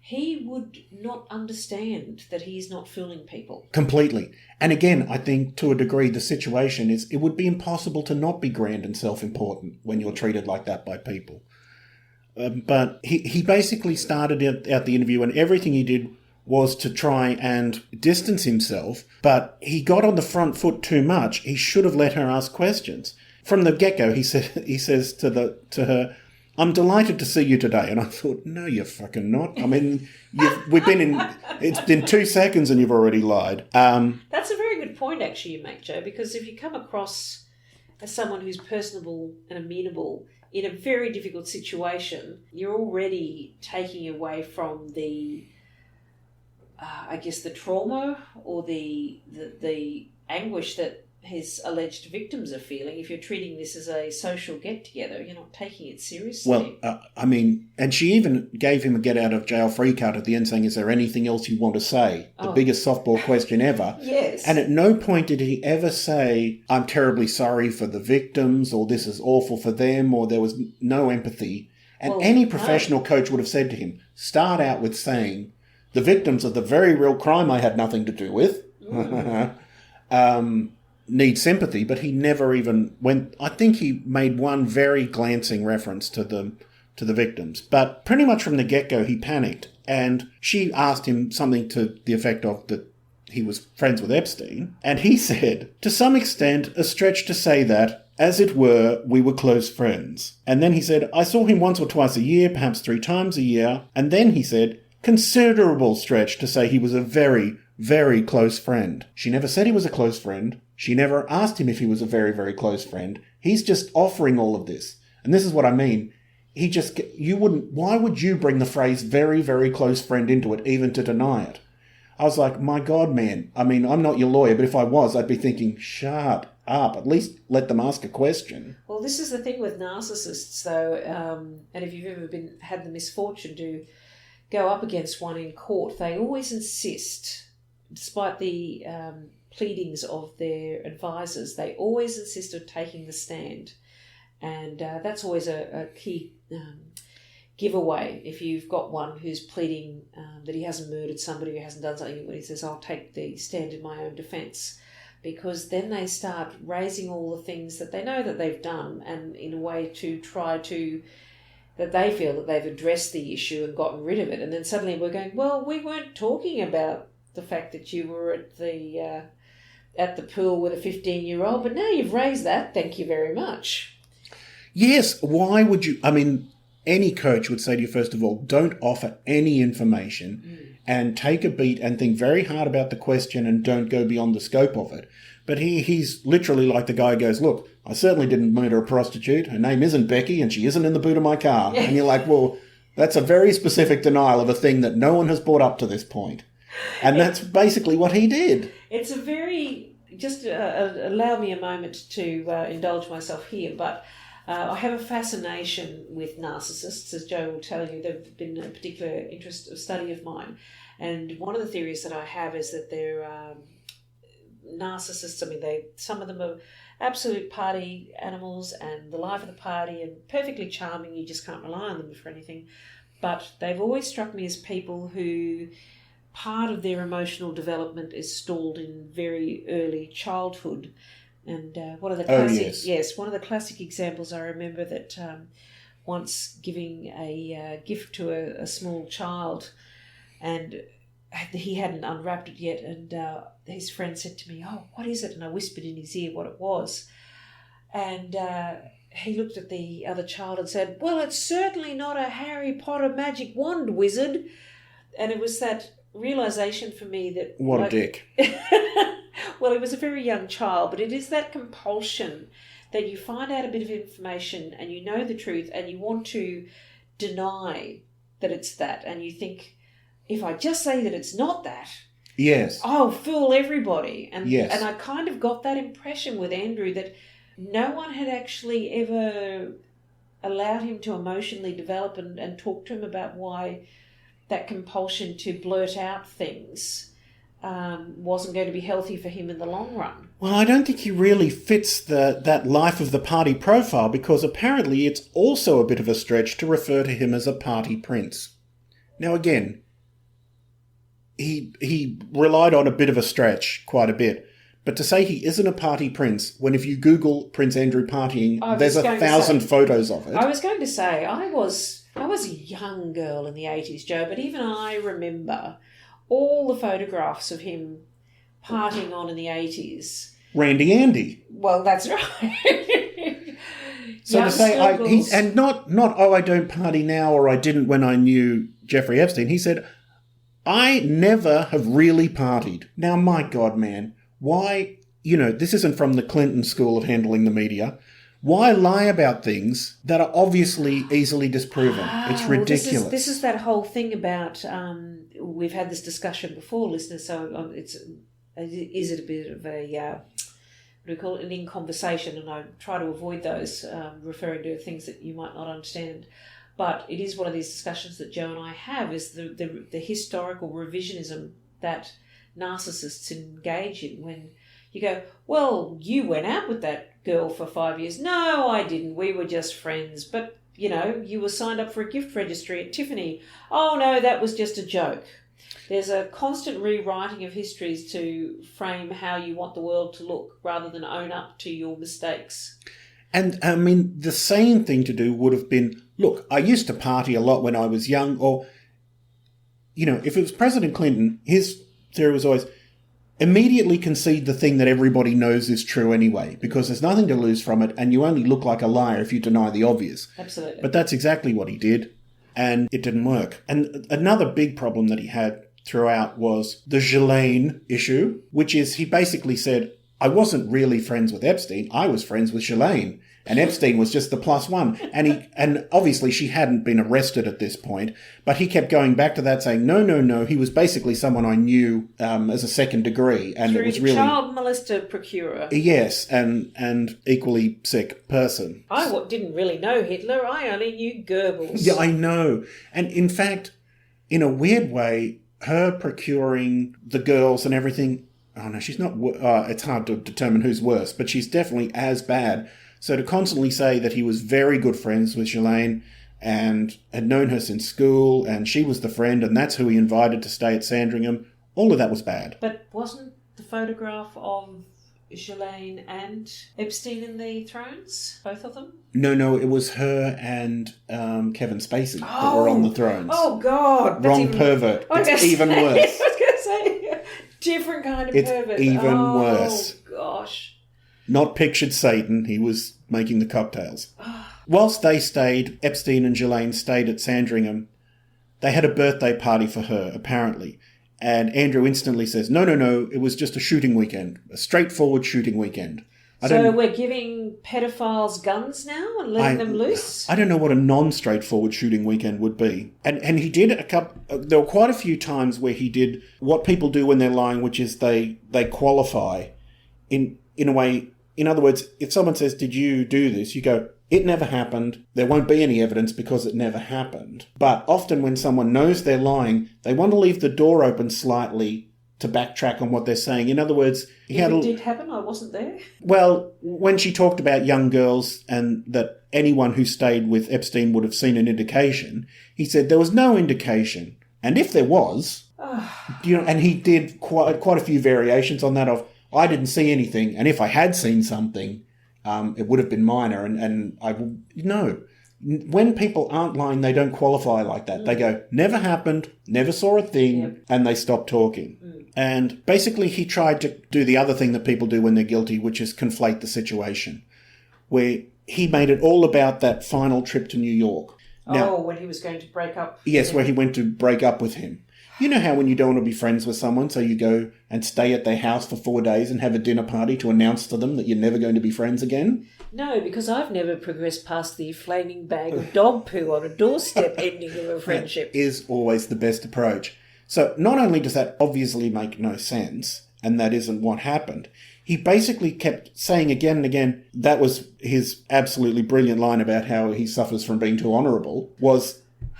he would not understand that he is not fooling people. Completely. And again, I think to a degree the situation is it would be impossible to not be grand and self-important when you're treated like that by people. But he basically started out the interview, and everything he did was to try and distance himself, but he got on the front foot too much. He should have let her ask questions. From the get-go, he says to her, "I'm delighted to see you today." And I thought, no, you're fucking not. I mean, it's been 2 seconds and you've already lied. That's a very good point, actually, you make, Joe, because if you come across as someone who's personable and amenable in a very difficult situation, you're already taking away from the I guess, the trauma or the anguish that his alleged victims are feeling. If you're treating this as a social get-together, you're not taking it seriously. Well, and she even gave him a get-out-of-jail-free card at the end saying, is there anything else you want to say? The biggest softball question ever. Yes. And at no point did he ever say, I'm terribly sorry for the victims, or this is awful for them, or there was no empathy. And any professional coach would have said to him, start out with saying, the victims of the very real crime I had nothing to do with. Need sympathy, but he never even went. I think he made one very glancing reference to the victims, but pretty much from the get-go he panicked, and she asked him something to the effect of that he was friends with Epstein, and he said, to some extent, a stretch to say that, as it were, we were close friends. And then he said, I saw him once or twice a year, perhaps 3 times a year, and then he said, considerable stretch to say he was a very, very close friend. She never said he was a close friend. She never asked him if he was a very, very close friend. He's just offering all of this. And this is what I mean. Why would you bring the phrase very, very close friend into it, even to deny it? I was like, my God, man. I mean, I'm not your lawyer, but if I was, I'd be thinking, shut up. At least let them ask a question. Well, this is the thing with narcissists, though, and if you've ever had the misfortune to go up against one in court, they always insist, despite the pleadings of their advisors, they always insist on taking the stand. And that's always a key giveaway. If you've got one who's pleading that he hasn't murdered somebody, who hasn't done something, when he says, I'll take the stand in my own defence, because then they start raising all the things that they know that they've done, and in a way to try to, that they feel that they've addressed the issue and gotten rid of it. And then suddenly we're going, well, we weren't talking about the fact that you were at the pool with a 15-year-old, but now you've raised that, thank you very much. Yes, why would you? I mean, any coach would say to you, first of all, don't offer any information and take a beat and think very hard about the question and don't go beyond the scope of it. But he's literally like the guy who goes, look, I certainly didn't murder a prostitute. Her name isn't Becky and she isn't in the boot of my car. And you're like, well, that's a very specific denial of a thing that no one has brought up to this point. And that's basically what he did. It's a very, just allow me a moment to indulge myself here, but I have a fascination with narcissists, as Joe will tell you. They've been a particular interest of study of mine. And one of the theories that I have is that they're narcissists. I mean, some of them are absolute party animals and the life of the party and perfectly charming. You just can't rely on them for anything. But they've always struck me as people who part of their emotional development is stalled in very early childhood. And one of the classic, one of the classic examples I remember that once giving a gift to a small child, and he hadn't unwrapped it yet, and his friend said to me, "Oh, what is it?" And I whispered in his ear what it was, and he looked at the other child and said, "Well, it's certainly not a Harry Potter magic wand, wizard." And it was that realization for me that what a dick. Well, he was a very young child, but it is that compulsion that you find out a bit of information and you know the truth and you want to deny that it's that, and you think, if I just say that it's not that, yes, I'll fool everybody. And yes. And I kind of got that impression with Andrew that no one had actually ever allowed him to emotionally develop and talk to him about why that compulsion to blurt out things wasn't going to be healthy for him in the long run. Well, I don't think he really fits that life of the party profile, because apparently it's also a bit of a stretch to refer to him as a party prince. Now again, he relied on a bit of a stretch, quite a bit. But to say he isn't a party prince, when if you Google Prince Andrew partying, there's 1,000 photos of it. I was going to say, I was a young girl in the 80s, Joe, but even I remember all the photographs of him partying on in the 80s. Randy Andy. Well, that's right. So to say, I don't party now, or I didn't when I knew Jeffrey Epstein. He said, I never have really partied. Now, my God, man, why, this isn't from the Clinton school of handling the media. Why lie about things that are obviously easily disproven? It's ridiculous. Well, this is that whole thing about, we've had this discussion before, listeners, so is it a bit of a, what do we call it, an in-conversation, and I try to avoid those, referring to things that you might not understand. But it is one of these discussions that Joe and I have, is the historical revisionism that narcissists engage in when you go, well, you went out with that girl for 5 years. No, I didn't. We were just friends. But, you were signed up for a gift registry at Tiffany. Oh, no, that was just a joke. There's a constant rewriting of histories to frame how you want the world to look rather than own up to your mistakes. And, I mean, the sane thing to do would have been, look, I used to party a lot when I was young, or, if it was President Clinton, his theory was always, immediately concede the thing that everybody knows is true anyway, because there's nothing to lose from it, and you only look like a liar if you deny the obvious. Absolutely. But that's exactly what he did, and it didn't work. And another big problem that he had throughout was the Ghislaine issue, which is he basically said, I wasn't really friends with Epstein, I was friends with Ghislaine. And Epstein was just the plus one. And obviously she hadn't been arrested at this point, but he kept going back to that saying, no, he was basically someone I knew as a second degree. And Through it was the really... child molester procurer. Yes, and equally sick person. I didn't really know Hitler, I only knew Goebbels. Yeah, I know. And in fact, in a weird way, her procuring the girls and everything, oh no, she's not, it's hard to determine who's worse, but she's definitely as bad. So to constantly say that he was very good friends with Ghislaine and had known her since school and she was the friend and that's who he invited to stay at Sandringham, all of that was bad. But wasn't the photograph of Ghislaine and Epstein in the Thrones, both of them? No, it was her and Kevin Spacey that were on the Thrones. Oh, God. Wrong pervert. It's even worse. I was going to say, different kind of pervert. It's even worse. Oh, gosh. Not pictured Satan, he was making the cocktails. Whilst they stayed, Epstein and Ghislaine stayed at Sandringham, they had a birthday party for her, apparently. And Andrew instantly says, no, it was just a shooting weekend, a straightforward shooting weekend. So we're giving pedophiles guns now and letting them loose? I don't know what a non-straightforward shooting weekend would be. And he did there were quite a few times where he did what people do when they're lying, which is they qualify in a way. In other words, if someone says, did you do this? You go, it never happened. There won't be any evidence because it never happened. But often when someone knows they're lying, they want to leave the door open slightly to backtrack on what they're saying. In other words... It did happen, I wasn't there. Well, when she talked about young girls and that anyone who stayed with Epstein would have seen an indication, he said there was no indication. And if there was, and he did quite a few variations on that of, I didn't see anything, and if I had seen something, it would have been minor, and I will... No. When people aren't lying, they don't qualify like that. They go, never happened, never saw a thing, and they stop talking. And basically he tried to do the other thing that people do when they're guilty, which is conflate the situation, where he made it all about that final trip to New York. Now, when he was going to break up. Yes, where he went to break up with him. You know how when you don't want to be friends with someone, so you go and stay at their house for 4 days and have a dinner party to announce to them that you're never going to be friends again? No, because I've never progressed past the flaming bag of dog poo on a doorstep ending of a friendship. That is always the best approach. So not only does that obviously make no sense, and that isn't what happened, he basically kept saying again and again, that was his absolutely brilliant line about how he suffers from being too honourable,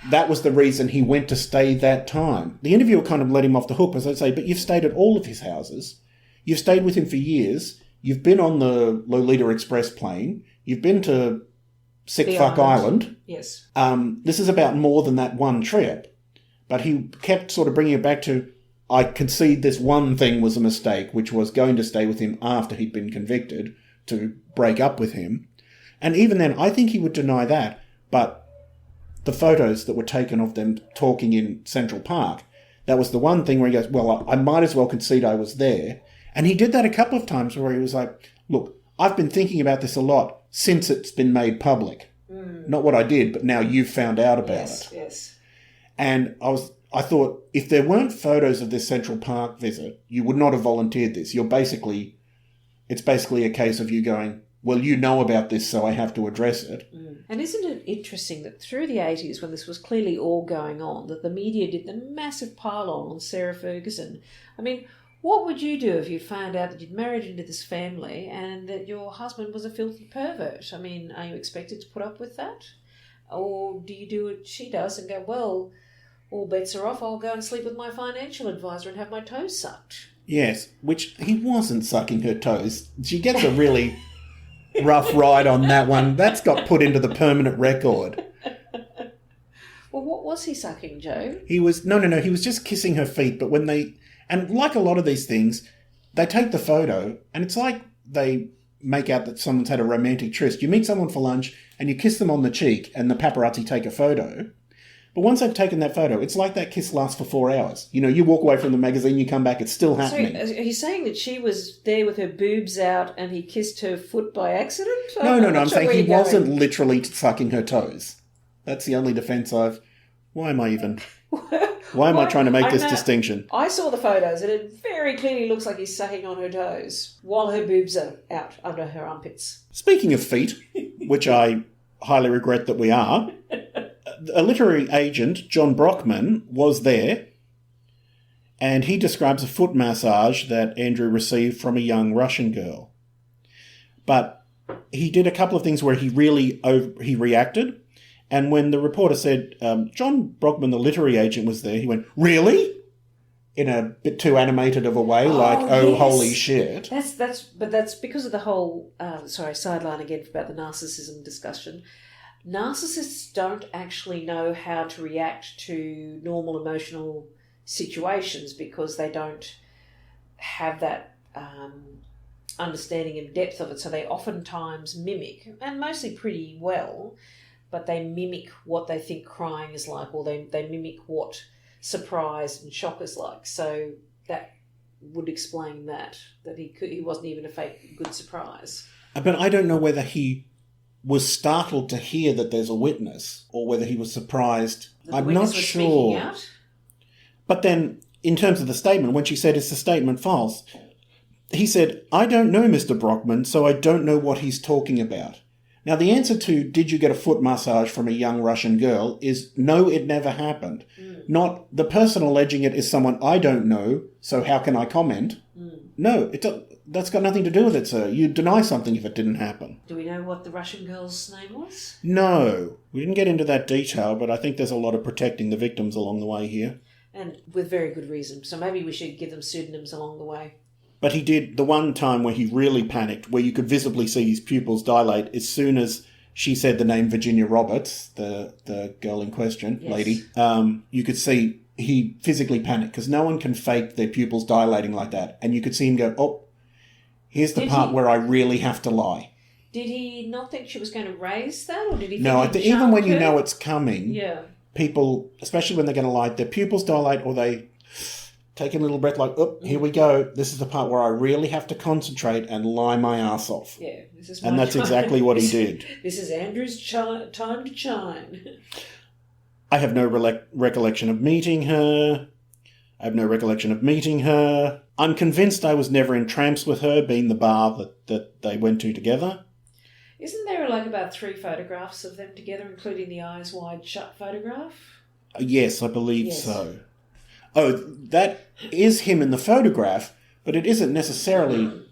that was the reason he went to stay that time. The interviewer kind of let him off the hook, as I say, but you've stayed at all of his houses. You've stayed with him for years. You've been on the Lolita Express plane. You've been to Sick Fuck Island. Yes. This is about more than that one trip. But he kept sort of bringing it back to, I concede this one thing was a mistake, which was going to stay with him after he'd been convicted to break up with him. And even then, I think he would deny that. But the photos that were taken of them talking in Central Park, that was the one thing where he goes, well, I might as well concede I was there. And he did that a couple of times where he was like, look, I've been thinking about this a lot since it's been made public. Not what I did, but now you've found out about it. Yes. And I thought, if there weren't photos of this Central Park visit, you would not have volunteered this. It's basically a case of you going, well, you know about this, so I have to address it. And isn't it interesting that through the 80s, when this was clearly all going on, that the media did the massive pile on Sarah Ferguson? I mean, what would you do if you found out that you'd married into this family and that your husband was a filthy pervert? I mean, are you expected to put up with that? Or do you do what she does and go, well, all bets are off, I'll go and sleep with my financial advisor and have my toes sucked? Yes, which he wasn't sucking her toes. She gets a really rough ride on that one. That's got put into the permanent record. Well, what was he sucking, Joe? He was... No, he was just kissing her feet, but when they... And like a lot of these things, they take the photo, and it's like they make out that someone's had a romantic tryst. You meet someone for lunch, and you kiss them on the cheek, and the paparazzi take a photo. But once they've taken that photo, it's like that kiss lasts for 4 hours. You know, you walk away from the magazine, you come back, it's still happening. So are you saying that she was there with her boobs out and he kissed her foot by accident? No, I'm saying he wasn't literally sucking her toes. That's the only defence I've... Why am I even... Why am I trying to make this distinction? I saw the photos and it very clearly looks like he's sucking on her toes while her boobs are out under her armpits. Speaking of feet, which I highly regret that we are... A literary agent, John Brockman, was there, and he describes a foot massage that Andrew received from a young Russian girl. But he did a couple of things where he reacted, and when the reporter said, John Brockman, the literary agent, was there, he went, "Really?" In a bit too animated of a way, yes. Holy shit. That's because of the whole, sideline again about the narcissism discussion. Narcissists don't actually know how to react to normal emotional situations because they don't have that understanding and depth of it. So they oftentimes mimic, and mostly pretty well, but they mimic what they think crying is like, or they mimic what surprise and shock is like. So that would explain that he wasn't even a fake good surprise. But I don't know whether he was startled to hear that there's a witness, or whether he was surprised. I'm not sure. But then, in terms of the statement, when she said, "Is the statement false?" he said, "I don't know Mr. Brockman, so I don't know what he's talking about." Now, the answer to, did you get a foot massage from a young Russian girl, is no, it never happened. Not, the person alleging it is someone I don't know, so how can I comment? No, that's got nothing to do with it, sir. You deny something if it didn't happen. Do we know what the Russian girl's name was? No. We didn't get into that detail, but I think there's a lot of protecting the victims along the way here. And with very good reason. So maybe we should give them pseudonyms along the way. But he did, the one time where he really panicked, where you could visibly see his pupils dilate as soon as she said the name Virginia Roberts, the girl in question, yes. Lady, you could see he physically panicked because no one can fake their pupils dilating like that. And you could see him go, oh, here's the part where I really have to lie. Did he not think she was going to raise that? Or did he think no, even when you know it's coming, people, especially when they're going to lie, their pupils dilate or they take a little breath like, oh, here we go. This is the part where I really have to concentrate and lie my ass off. Yeah, this is and that's exactly what he did. This is Andrew's time to shine. I have no recollection of meeting her. I'm convinced I was never in tramps with her, being the bar that they went to together. Isn't there about 3 photographs of them together, including the eyes wide shut photograph? Yes, I believe so. Oh, that is him in the photograph, but it isn't necessarily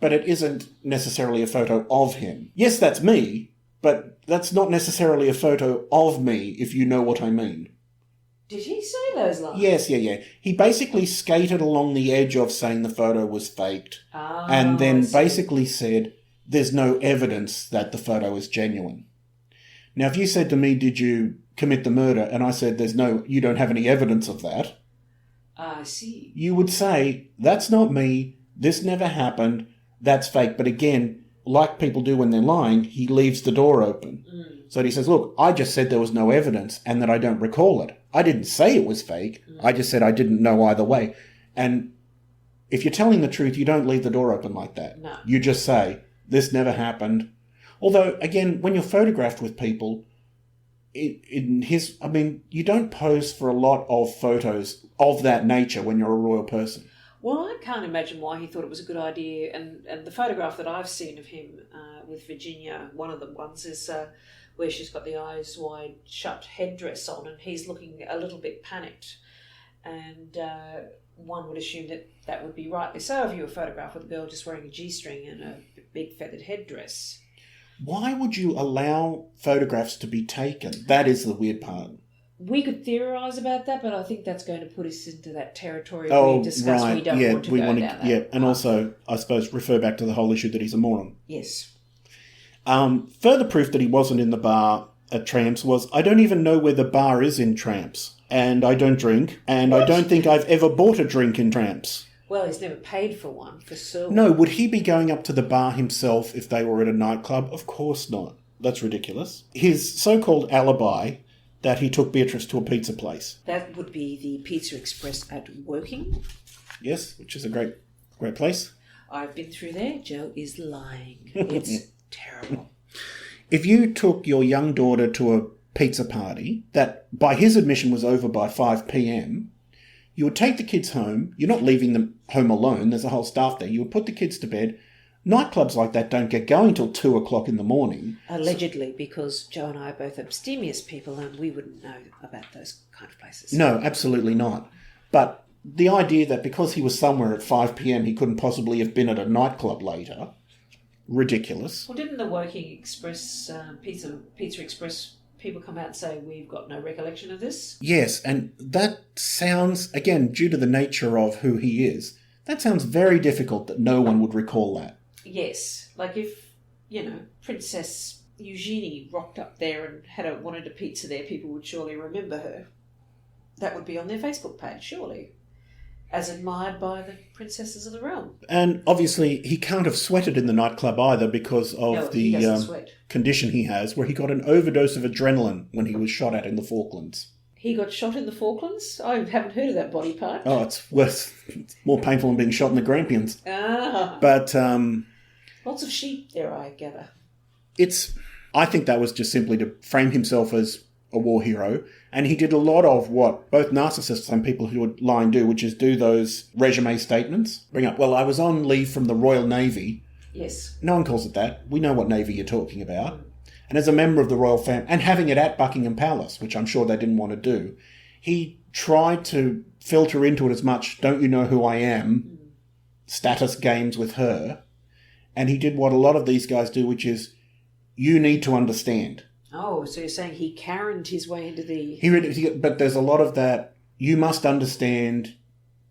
a photo of him. Yes, that's me, but that's not necessarily a photo of me, if you know what I mean. Did he say those lines? Yes, yeah. He basically skated along the edge of saying the photo was faked, and then basically said, there's no evidence that the photo is genuine. Now, if you said to me, did you commit the murder, and I said, you don't have any evidence of that. I see. You would say, that's not me, this never happened, that's fake. But again, like people do when they're lying, he leaves the door open. So he says, look, I just said there was no evidence and that I don't recall it. I didn't say it was fake. I just said I didn't know either way. And if you're telling the truth, you don't leave the door open like that. No. You just say, this never happened. Although, again, when you're photographed with people, you don't pose for a lot of photos of that nature when you're a royal person. Well, I can't imagine why he thought it was a good idea. And the photograph that I've seen of him with Virginia, one of the ones is where she's got the eyes wide shut headdress on, and he's looking a little bit panicked. And one would assume that would be rightly so if you were photographed with a girl just wearing a G-string and a big feathered headdress. Why would you allow photographs to be taken? That is the weird part. We could theorise about that, but I think that's going to put us into that territory we discussed. Right. We don't want to go down that. Yeah, and also, I suppose, refer back to the whole issue that he's a moron. Yes. Further proof that he wasn't in the bar at Tramps was, I don't even know where the bar is in Tramps, and I don't drink, and what? I don't think I've ever bought a drink in Tramps. Well, he's never paid for one, for sure. No, would he be going up to the bar himself if they were at a nightclub? Of course not. That's ridiculous. His so-called alibi that he took Beatrice to a pizza place. That would be the Pizza Express at Woking. Yes, which is a great place. I've been through there. Joe is lying. It's terrible. If you took your young daughter to a pizza party that, by his admission, was over by 5 p.m, you would take the kids home. You're not leaving them home alone. There's a whole staff there. You would put the kids to bed. Nightclubs like that don't get going till 2 o'clock in the morning. Allegedly, because Joe and I are both abstemious people and we wouldn't know about those kind of places. No, absolutely not. But the idea that because he was somewhere at 5 p.m, he couldn't possibly have been at a nightclub later, ridiculous. Well, didn't the Woking Express, Pizza Express people come out and say, we've got no recollection of this? Yes, and that sounds, again, due to the nature of who he is, that sounds very difficult that no one would recall that. Yes, like if, Princess Eugenie rocked up there and wanted a pizza there, people would surely remember her. That would be on their Facebook page, surely, as admired by the princesses of the realm. And obviously he can't have sweated in the nightclub either because of the condition he has, where he got an overdose of adrenaline when he was shot at in the Falklands. He got shot in the Falklands? I haven't heard of that body part. Oh, it's worse. It's more painful than being shot in the Grampians. Ah. But lots of sheep there, I gather. I think that was just simply to frame himself as a war hero. And he did a lot of what both narcissists and people who would lie and do, which is do those resume statements. Bring up, well, I was on leave from the Royal Navy. Yes. No one calls it that. We know what Navy you're talking about. And as a member of the royal family, and having it at Buckingham Palace, which I'm sure they didn't want to do, he tried to filter into it as much, don't you know who I am, status games with her. And he did what a lot of these guys do, which is, you need to understand. Oh, so you're saying he Karen'd his way into the... But there's a lot of that, you must understand,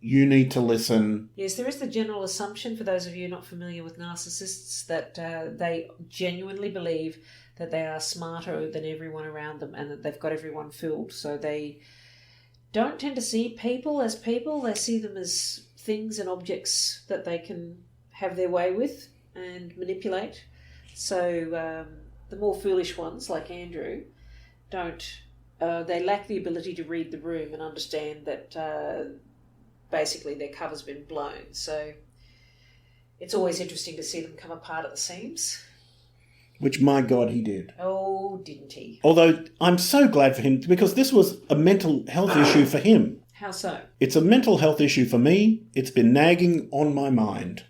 you need to listen. Yes, there is the general assumption, for those of you not familiar with narcissists, that they genuinely believe that they are smarter than everyone around them and that they've got everyone fooled. So they don't tend to see people as people. They see them as things and objects that they can have their way with and manipulate. So the more foolish ones, like Andrew, they lack the ability to read the room and understand that basically their cover's been blown. So it's always interesting to see them come apart at the seams. Which, my God, he did. Oh, didn't he? Although, I'm so glad for him, because this was a mental health issue for him. How so? It's a mental health issue for me. It's been nagging on my mind.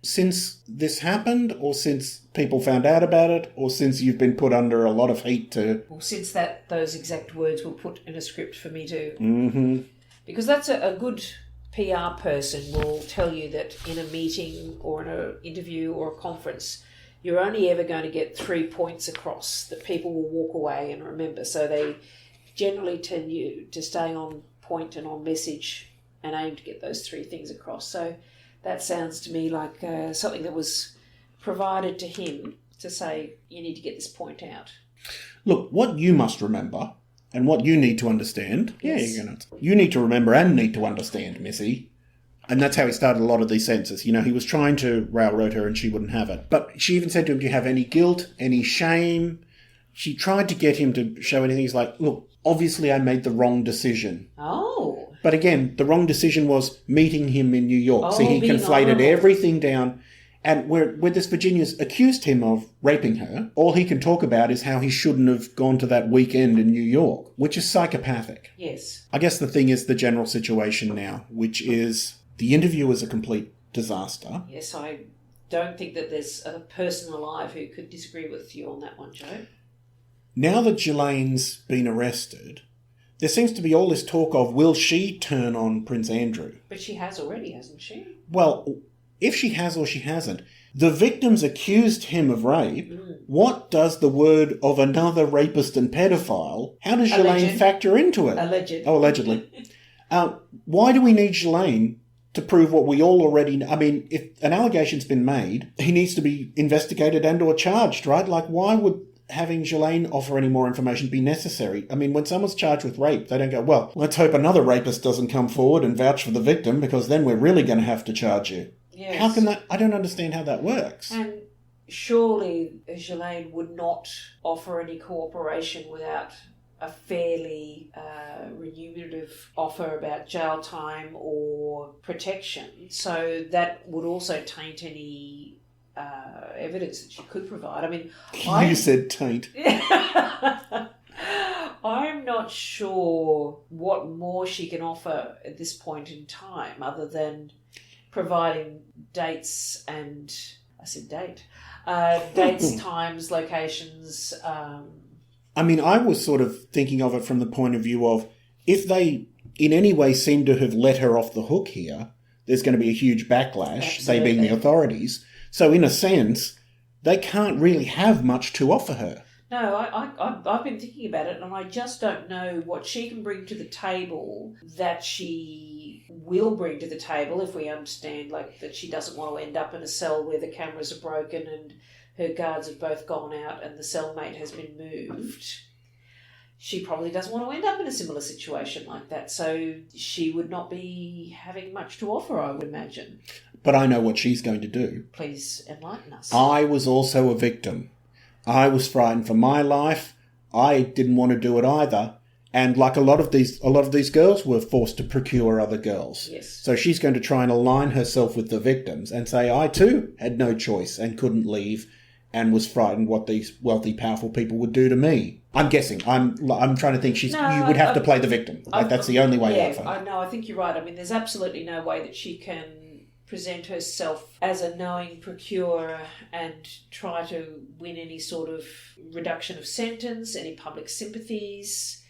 Since this happened, or since people found out about it, or since you've been put under a lot of heat to... Well, since those exact words were put in a script for me too. Mm-hmm. Because that's a good PR person will tell you that in a meeting or in an interview or a conference, you're only ever going to get 3 points across that people will walk away and remember. So they generally tend you to stay on point and on message and aim to get those 3 things across. So that sounds to me like something that was provided to him to say, you need to get this point out. Look, what you must remember and what you need to understand... Yes. Yeah, you need to remember and need to understand, Missy. And that's how he started a lot of these sentences. He was trying to railroad her and she wouldn't have it. But she even said to him, do you have any guilt, any shame? She tried to get him to show anything. He's like, look, obviously I made the wrong decision. Oh. But again, the wrong decision was meeting him in New York. See, he conflated everything down. And where this Virginia's accused him of raping her, all he can talk about is how he shouldn't have gone to that weekend in New York, which is psychopathic. Yes. I guess the thing is the general situation now, which is The interview was a complete disaster. Yes, I don't think that there's a person alive who could disagree with you on that one, Joe. Now that Ghislaine's been arrested, there seems to be all this talk of, will she turn on Prince Andrew? But she has already, hasn't she? Well, if she has or she hasn't, the victims accused him of rape. What does the word of another rapist and pedophile, how does Ghislaine factor into it? Alleged. Oh, allegedly. Why do we need Ghislaine to prove what we all already know? I mean, if an allegation's been made, he needs to be investigated and or charged, right? Like, why would having Ghislaine offer any more information be necessary? I mean, when someone's charged with rape, they don't go, well, let's hope another rapist doesn't come forward and vouch for the victim, because then we're really going to have to charge you. Yes. How can that... I don't understand how that works. And surely Ghislaine would not offer any cooperation without a fairly remunerative offer about jail time or protection. So that would also taint any evidence that she could provide. I mean, You said taint. I'm not sure what more she can offer at this point in time other than providing dates and... I said date. Dates, times, locations. I mean, I was sort of thinking of it from the point of view of, if they in any way seem to have let her off the hook here, there's going to be a huge backlash, Absolutely. they being the authorities. So in a sense, they can't really have much to offer her. No, I've been thinking about it, and I just don't know what she can bring to the table that she will bring to the table, if we understand, like, that she doesn't want to end up in a cell where the cameras are broken and her guards have both gone out and the cellmate has been moved. She probably doesn't want to end up in a similar situation like that, so she would not be having much to offer, I would imagine. But I know what she's going to do. Please enlighten us. I was also a victim. I was frightened for my life. I didn't want to do it either. And like a lot of these girls were forced to procure other girls. Yes. So she's going to try and align herself with the victims and say, I too had no choice and couldn't leave and was frightened what these wealthy, powerful people would do to me. I'm guessing. I'm trying to think you would have to play the victim. Like, that's the only way out of it. I think you're right. I mean, there's absolutely no way that she can present herself as a knowing procurer and try to win any sort of reduction of sentence, any public sympathies,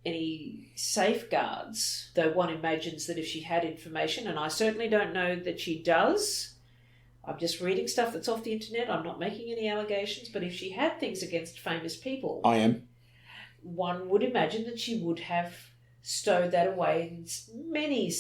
any safeguards, though one imagines that if she had information, and I certainly don't know that she does, I'm just reading stuff that's off the internet, I'm not making any allegations, but if she had things against famous people... I am. One would imagine that she would have stowed that away in many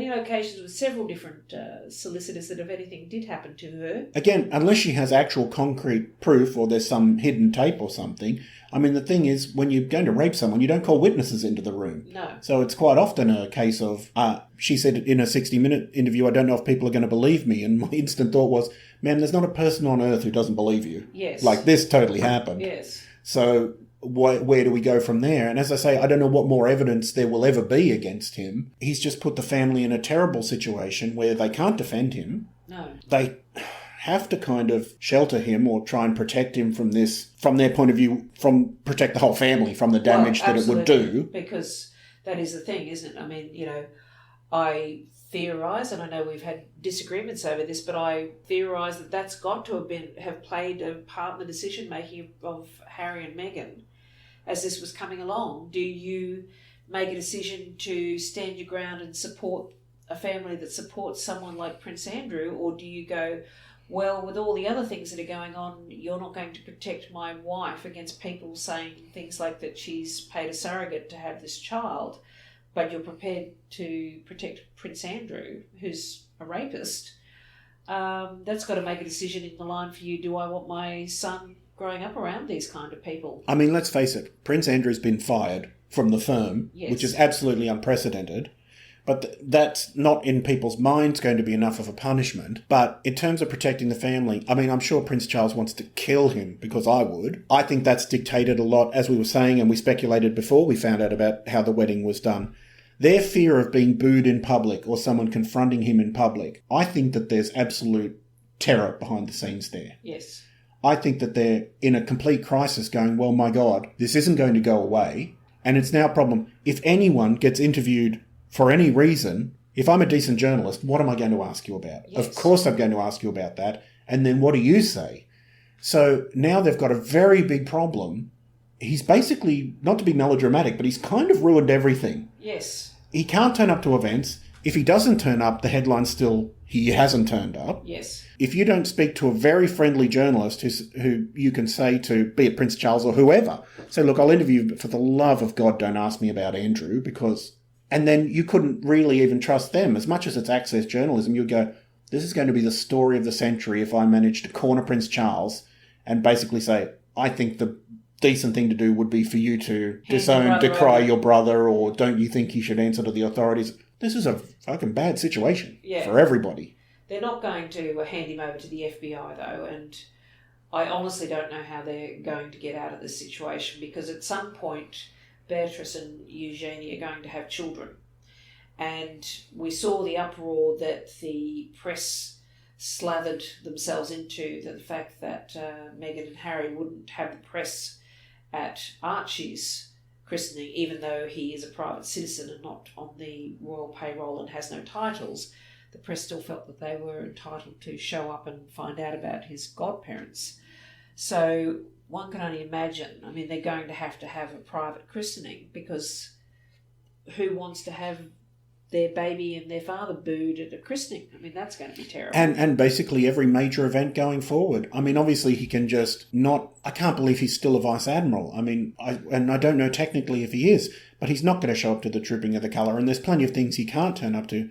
locations with several different solicitors, that if anything did happen to her... Again, unless she has actual concrete proof or there's some hidden tape or something. I mean, the thing is, when you're going to rape someone, you don't call witnesses into the room. No. So it's quite often a case of, she said in a 60-minute interview, I don't know if people are going to believe me. And my instant thought was, man, there's not a person on earth who doesn't believe you. Yes. Like, this totally happened. Yes. So... where do we go from there? And as I say, I don't know what more evidence there will ever be against him. He's just put the family in a terrible situation where they can't defend him. No. They have to kind of shelter him or try and protect him from this, from their point of view, protect the whole family from the damage that it would do. Because that is the thing, isn't it? I mean, I theorise, and I know we've had disagreements over this, but I theorise that that's got to have played a part in the decision-making of Harry and Meghan. As this was coming along, do you make a decision to stand your ground and support a family that supports someone like Prince Andrew, or do you go, well, with all the other things that are going on, you're not going to protect my wife against people saying things like that she's paid a surrogate to have this child, but you're prepared to protect Prince Andrew, who's a rapist? That's got to make a decision in the line for you. Do I want my son growing up around these kind of people? I mean, let's face it, Prince Andrew's been fired from the firm, yes, which is absolutely unprecedented. But that's not in people's minds going to be enough of a punishment. But in terms of protecting the family, I mean, I'm sure Prince Charles wants to kill him, because I would. I think that's dictated a lot, as we were saying, and we speculated before we found out about how the wedding was done. Their fear of being booed in public or someone confronting him in public, I think that there's absolute terror behind the scenes there. Yes. I think that they're in a complete crisis going, well, my God, this isn't going to go away. And it's now a problem. If anyone gets interviewed for any reason If I'm a decent journalist, what am I going to ask you about? Yes. Of course I'm going to ask you about that. And then what do you say? So now they've got a very big problem. He's basically, not to be melodramatic, but he's kind of ruined everything. Yes. He can't turn up to events. If he doesn't turn up, the headline's still, he hasn't turned up. Yes. If you don't speak to a very friendly journalist who you can say to, be it Prince Charles or whoever, say, look, I'll interview you, but for the love of God, don't ask me about Andrew, because... And then you couldn't really even trust them. As much as it's access journalism, you'd go, this is going to be the story of the century if I manage to corner Prince Charles and basically say, I think the decent thing to do would be for you to decry your brother, or don't you think he should answer to the authorities? This is a fucking bad situation for everybody. They're not going to hand him over to the FBI, though, and I honestly don't know how they're going to get out of this situation, because at some point Beatrice and Eugenie are going to have children. And we saw the uproar that the press slathered themselves into, the fact that Meghan and Harry wouldn't have the press at Archie's christening, even though he is a private citizen and not on the royal payroll and has no titles. The press still felt that they were entitled to show up and find out about his godparents. So one can only imagine, I mean, they're going to have a private christening, because who wants to have their baby and their father booed at a christening? I mean, that's going to be terrible. And basically every major event going forward. I mean, obviously he can just not... I can't believe he's still a Vice Admiral. I mean, I don't know technically if he is, but he's not going to show up to the Trooping of the Colour, and there's plenty of things he can't turn up to.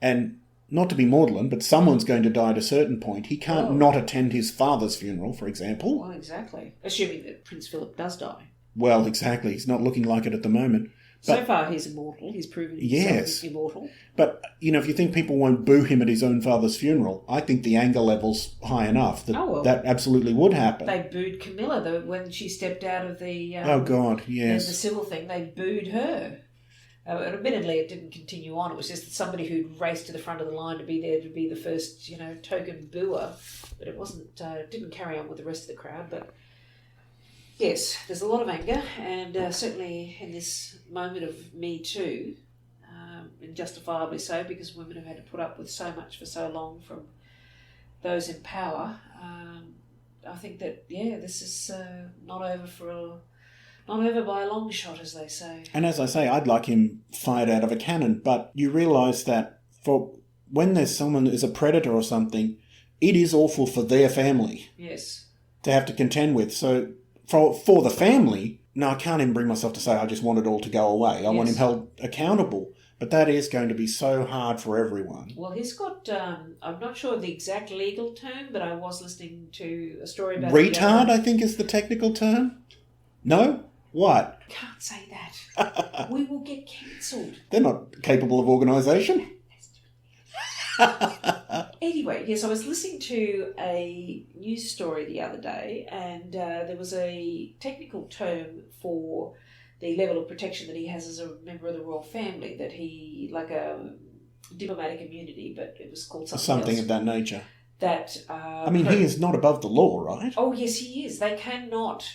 And not to be maudlin, but someone's going to die at a certain point. He can't not attend his father's funeral, for example. Well, exactly. Assuming that Prince Philip does die. Well, exactly. He's not looking like it at the moment. But, so far, he's immortal. He's proven himself immortal. But, if you think people won't boo him at his own father's funeral, I think the anger level's high enough that that absolutely would happen. They booed Camilla when she stepped out of the... oh, God, yes. The civil thing. They booed her. And admittedly, it didn't continue on. It was just somebody who'd raced to the front of the line to be there to be the first, token booer. But it wasn't... didn't carry on with the rest of the crowd, but... Yes, there's a lot of anger, and certainly in this moment of Me Too, and justifiably so, because women have had to put up with so much for so long from those in power. I think that, this is not over by a long shot, as they say. And as I say, I'd like him fired out of a cannon, but you realise that for when there's someone that is a predator or something, it is awful for their family. Yes. To have to contend with. So... For the family, no, I can't even bring myself to say I just want it all to go away. I want him held accountable. But that is going to be so hard for everyone. Well, he's got, I'm not sure of the exact legal term, but I was listening to a story about... Retard, I think is the technical term. No? What? Can't say that. We will get cancelled. They're not capable of organisation. Anyway, yes, I was listening to a news story the other day, and there was a technical term for the level of protection that he has as a member of the royal family, that he, like a diplomatic immunity, but it was called something else. Of that nature. That... he is not above the law, right? Oh, yes, he is. They cannot...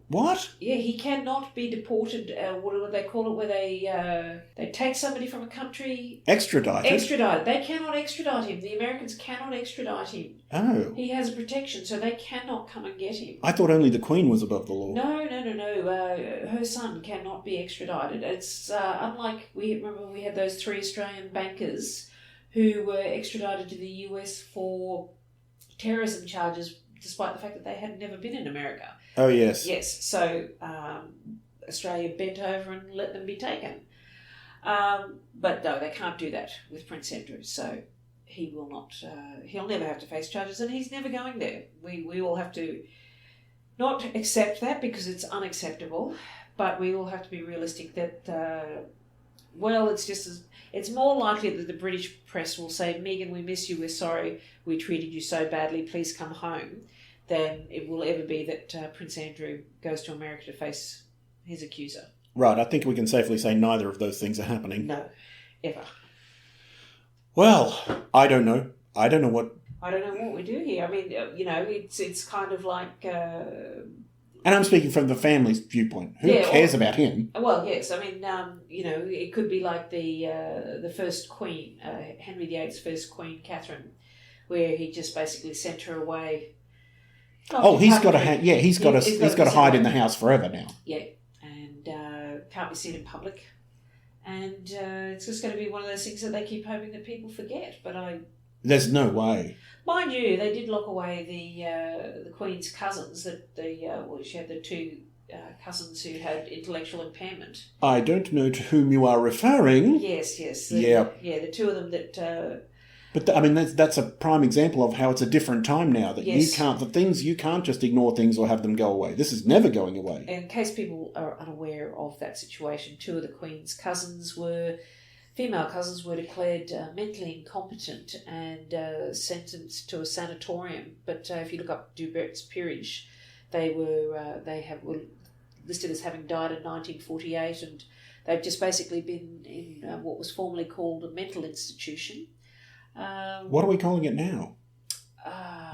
What? Yeah, he cannot be deported. What do they call it? Where they take somebody from a country... Extradited? Extradited. They cannot extradite him. The Americans cannot extradite him. Oh. He has a protection, so they cannot come and get him. I thought only the Queen was above the law. No. Her son cannot be extradited. It's unlike... Remember we had those 3 Australian bankers who were extradited to the US for terrorism charges, despite the fact that they had never been in America. Oh, yes. Yes, so Australia bent over and let them be taken. But no, they can't do that with Prince Andrew, so he will not, he'll never have to face charges, and he's never going there. We all have to not accept that, because it's unacceptable, but we all have to be realistic that, it's more likely that the British press will say, Meghan, we miss you, we're sorry, we treated you so badly, please come home, than it will ever be that Prince Andrew goes to America to face his accuser. Right, I think we can safely say neither of those things are happening. No, ever. Well, I don't know. I don't know what we do here. I mean, it's kind of like... And I'm speaking from the family's viewpoint. Who cares about him? Well, yes. I mean, it could be like the first queen, Henry VIII's first queen, Catherine, where he just basically sent her away. He's got to hide in the house forever now. Yeah, and can't be seen in public. And it's just going to be one of those things that they keep hoping that people forget. But there's no way. Mind you, they did lock away the Queen's cousins. She had the two cousins who had intellectual impairment. I don't know to whom you are referring. Yes. The two of them that. But that's a prime example of how it's a different time now. That you can't just ignore things or have them go away. This is never going away. In case people are unaware of that situation, two of the Queen's female cousins were declared mentally incompetent and sentenced to a sanatorium. But if you look up Dubert's peerage, they were listed as having died in 1948, and they've just basically been in what was formerly called a mental institution. What are we calling it now?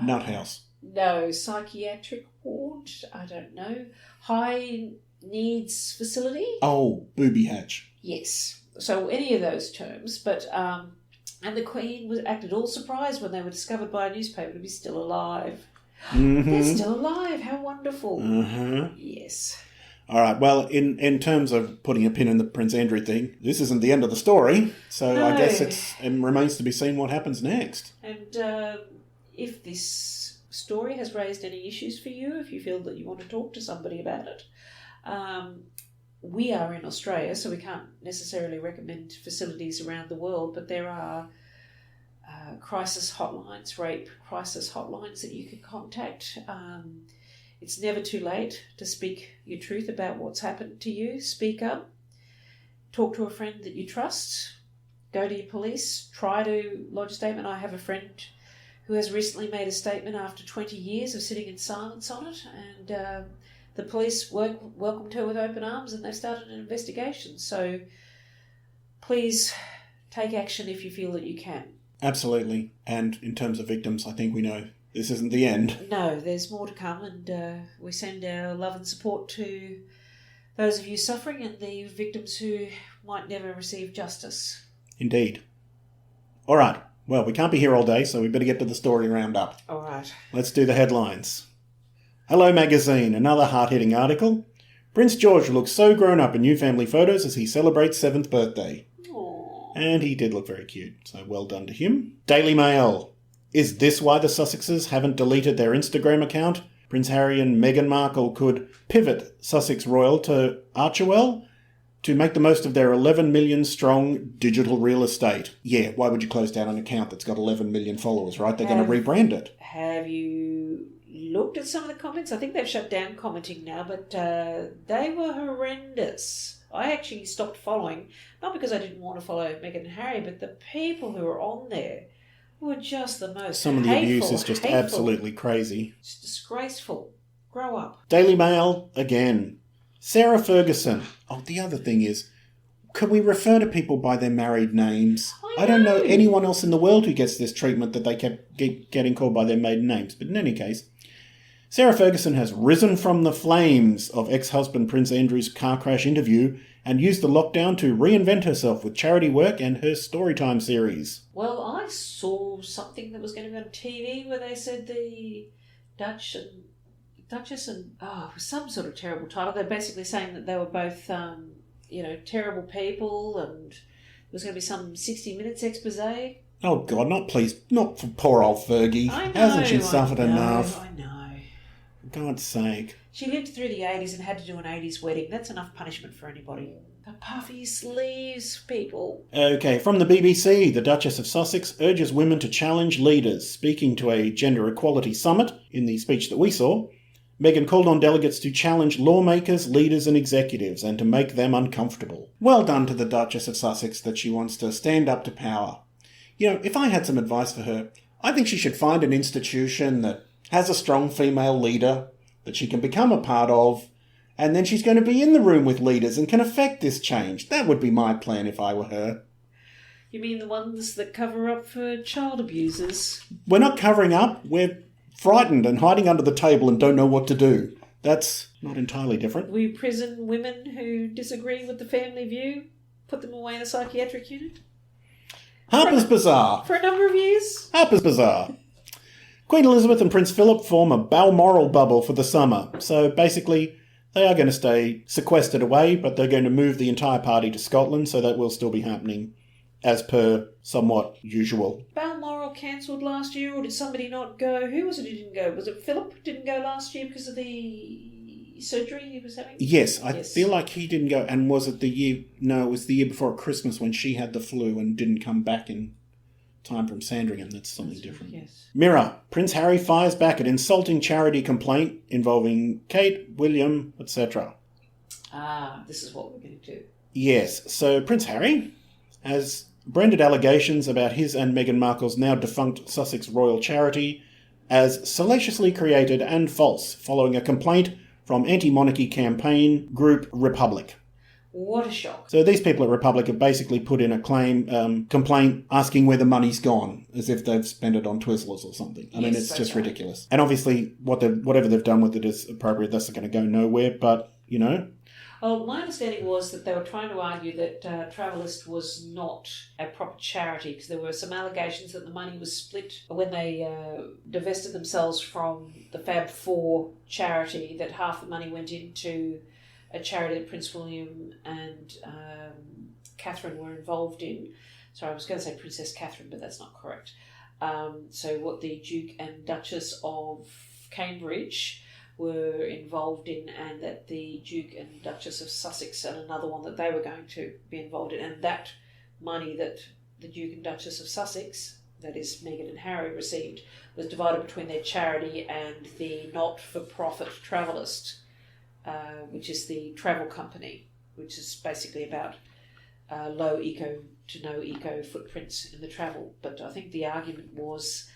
Nut house. No, psychiatric ward. I don't know. High needs facility. Oh, booby hatch. Yes. So any of those terms, but and the Queen acted all surprised when they were discovered by a newspaper to be still alive. Mm-hmm. They're still alive. How wonderful. Uh-huh. Yes. All right, well, in terms of putting a pin in the Prince Andrew thing, this isn't the end of the story, so no. I guess it remains to be seen what happens next. And if this story has raised any issues for you, if you feel that you want to talk to somebody about it, we are in Australia, so we can't necessarily recommend facilities around the world, but there are crisis hotlines, rape crisis hotlines that you can contact. It's never too late to speak your truth about what's happened to you. Speak up. Talk to a friend that you trust. Go to your police. Try to lodge a statement. I have a friend who has recently made a statement after 20 years of sitting in silence on it, and the police welcomed her with open arms, and they've started an investigation. So please take action if you feel that you can. Absolutely. And in terms of victims, I think we know this isn't the end. No, there's more to come, and we send our love and support to those of you suffering and the victims who might never receive justice. Indeed. All right. Well, we can't be here all day, so we better get to the story roundup. All right. Let's do the headlines. Hello Magazine, another hard-hitting article. Prince George looks so grown up in new family photos as he celebrates 7th birthday. Aww. And he did look very cute, so well done to him. Daily Mail. Is this why the Sussexes haven't deleted their Instagram account? Prince Harry and Meghan Markle could pivot Sussex Royal to Archewell to make the most of their 11 million strong digital real estate. Yeah, why would you close down an account that's got 11 million followers, right? They're going to rebrand it. Have you looked at some of the comments? I think they've shut down commenting now, but they were horrendous. I actually stopped following, not because I didn't want to follow Meghan and Harry, but the people who were on there were just the most Some of the abuse is just absolutely crazy. It's disgraceful. Grow up. Daily Mail, again. Sarah Ferguson. Oh, the other thing is, can we refer to people by their married names? I don't know anyone else in the world who gets this treatment that they kept getting called by their maiden names. But in any case, Sarah Ferguson has risen from the flames of ex-husband Prince Andrew's car crash interview and used the lockdown to reinvent herself with charity work and her Storytime series. Well, I saw something that was going to be on TV where they said the Duchess and it was some sort of terrible title. They're basically saying that they were both, terrible people, and there was going to be some 60 Minutes expose. Oh God, not for poor old Fergie. I know, Hasn't she suffered enough? I know. For God's sake. She lived through the 80s and had to do an 80s wedding. That's enough punishment for anybody. The puffy sleeves, people. Okay, from the BBC, the Duchess of Sussex urges women to challenge leaders. Speaking to a gender equality summit, in the speech that we saw, Meghan called on delegates to challenge lawmakers, leaders and executives and to make them uncomfortable. Well done to the Duchess of Sussex that she wants to stand up to power. You know, if I had some advice for her, I think she should find an institution that has a strong female leader that she can become a part of, and then she's going to be in the room with leaders and can affect this change. That would be my plan if I were her. You mean the ones that cover up for child abusers? We're not covering up. We're frightened and hiding under the table and don't know what to do. That's not entirely different. We prison women who disagree with the family view, put them away in a psychiatric unit. Harper's Bazaar. For a number of years. Harper's Bazaar. Queen Elizabeth and Prince Philip form a Balmoral bubble for the summer. So basically, they are going to stay sequestered away, but they're going to move the entire party to Scotland, so that will still be happening as per somewhat usual. Balmoral cancelled last year, or did somebody not go? Who was it who didn't go? Was it Philip didn't go last year because of the surgery he was having? Yes, I feel like he didn't go. And was it the year... No, it was the year before Christmas when she had the flu and didn't come back in time from Sandringham. That's something different. Yes. Mirror. Prince Harry fires back at insulting charity complaint involving Kate, William, etc. This is what we're going to do. Yes, so Prince Harry has branded allegations about his and Meghan Markle's now defunct Sussex Royal Charity as salaciously created and false, following a complaint from anti-monarchy campaign group Republic. What a shock. So these people at Republic have basically put in a complaint asking where the money's gone, as if they've spent it on Twizzlers or something. I mean, it's just ridiculous. And obviously, whatever they've done with it is appropriate. That's going to go nowhere, but, you know. Well, my understanding was that they were trying to argue that Travelist was not a proper charity, because there were some allegations that the money was split when they divested themselves from the Fab Four charity, that half the money went into a charity that Prince William and Catherine were involved in. Sorry, I was going to say Princess Catherine, but that's not correct. So what the Duke and Duchess of Cambridge were involved in, and that the Duke and Duchess of Sussex and another one that they were going to be involved in, and that money that the Duke and Duchess of Sussex, that is Meghan and Harry, received was divided between their charity and the not-for-profit Travelist, which is the travel company, which is basically about low eco to no eco footprints in the travel. But I think the argument was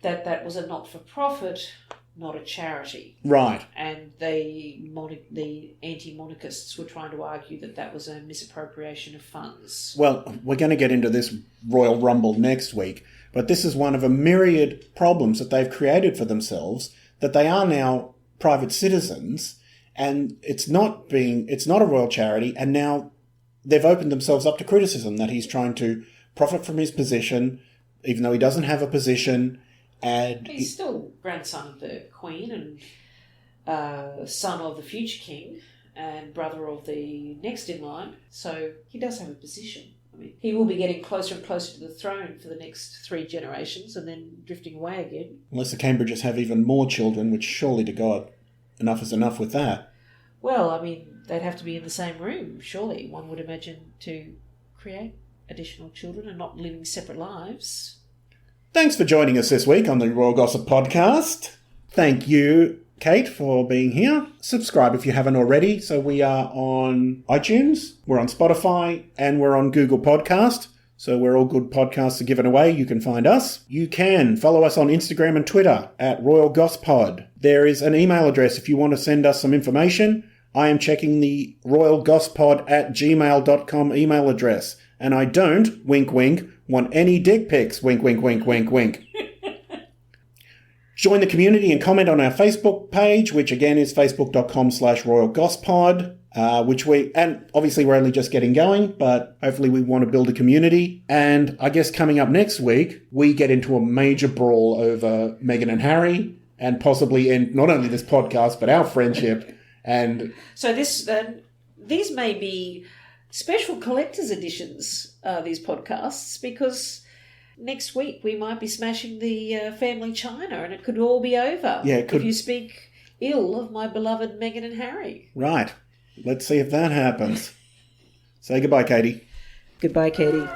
that that was a not-for-profit, not a charity. Right. And the anti-monarchists were trying to argue that that was a misappropriation of funds. Well, we're going to get into this Royal Rumble next week, but this is one of a myriad problems that they've created for themselves, that they are now private citizens, and it's not a royal charity, and now they've opened themselves up to criticism that he's trying to profit from his position, even though he doesn't have a position. And he's still grandson of the Queen and son of the future king and brother of the next in line, so he does have a position. I mean, he will be getting closer and closer to the throne for the next 3 generations and then drifting away again. Unless the Cambridges have even more children, which surely to God, enough is enough with that. Well, I mean, they'd have to be in the same room, surely, one would imagine, to create additional children and not living separate lives. Thanks for joining us this week on the Royal Gossip Podcast. Thank you, Kate, for being here. Subscribe if you haven't already. So we are on iTunes, we're on Spotify, and we're on Google Podcast. So we're all good podcasts are given away. You can find us. You can follow us on Instagram and Twitter at Royal Gospod. There is an email address if you want to send us some information. I am checking the royalgospod@gmail.com email address. And I don't, wink wink, want any dick pics, wink wink wink wink wink. Join the community and comment on our Facebook page, which again is facebook.com/royalgospod, and obviously we're only just getting going, but hopefully we want to build a community. And I guess coming up next week, we get into a major brawl over Meghan and Harry, and possibly end not only this podcast, but our friendship. And so these may be special collector's editions, these podcasts, because next week we might be smashing the family china and it could all be over. Yeah, it could. If you speak ill of my beloved Meghan and Harry. Right. Let's see if that happens. Say goodbye, Katie. Goodbye, Katie.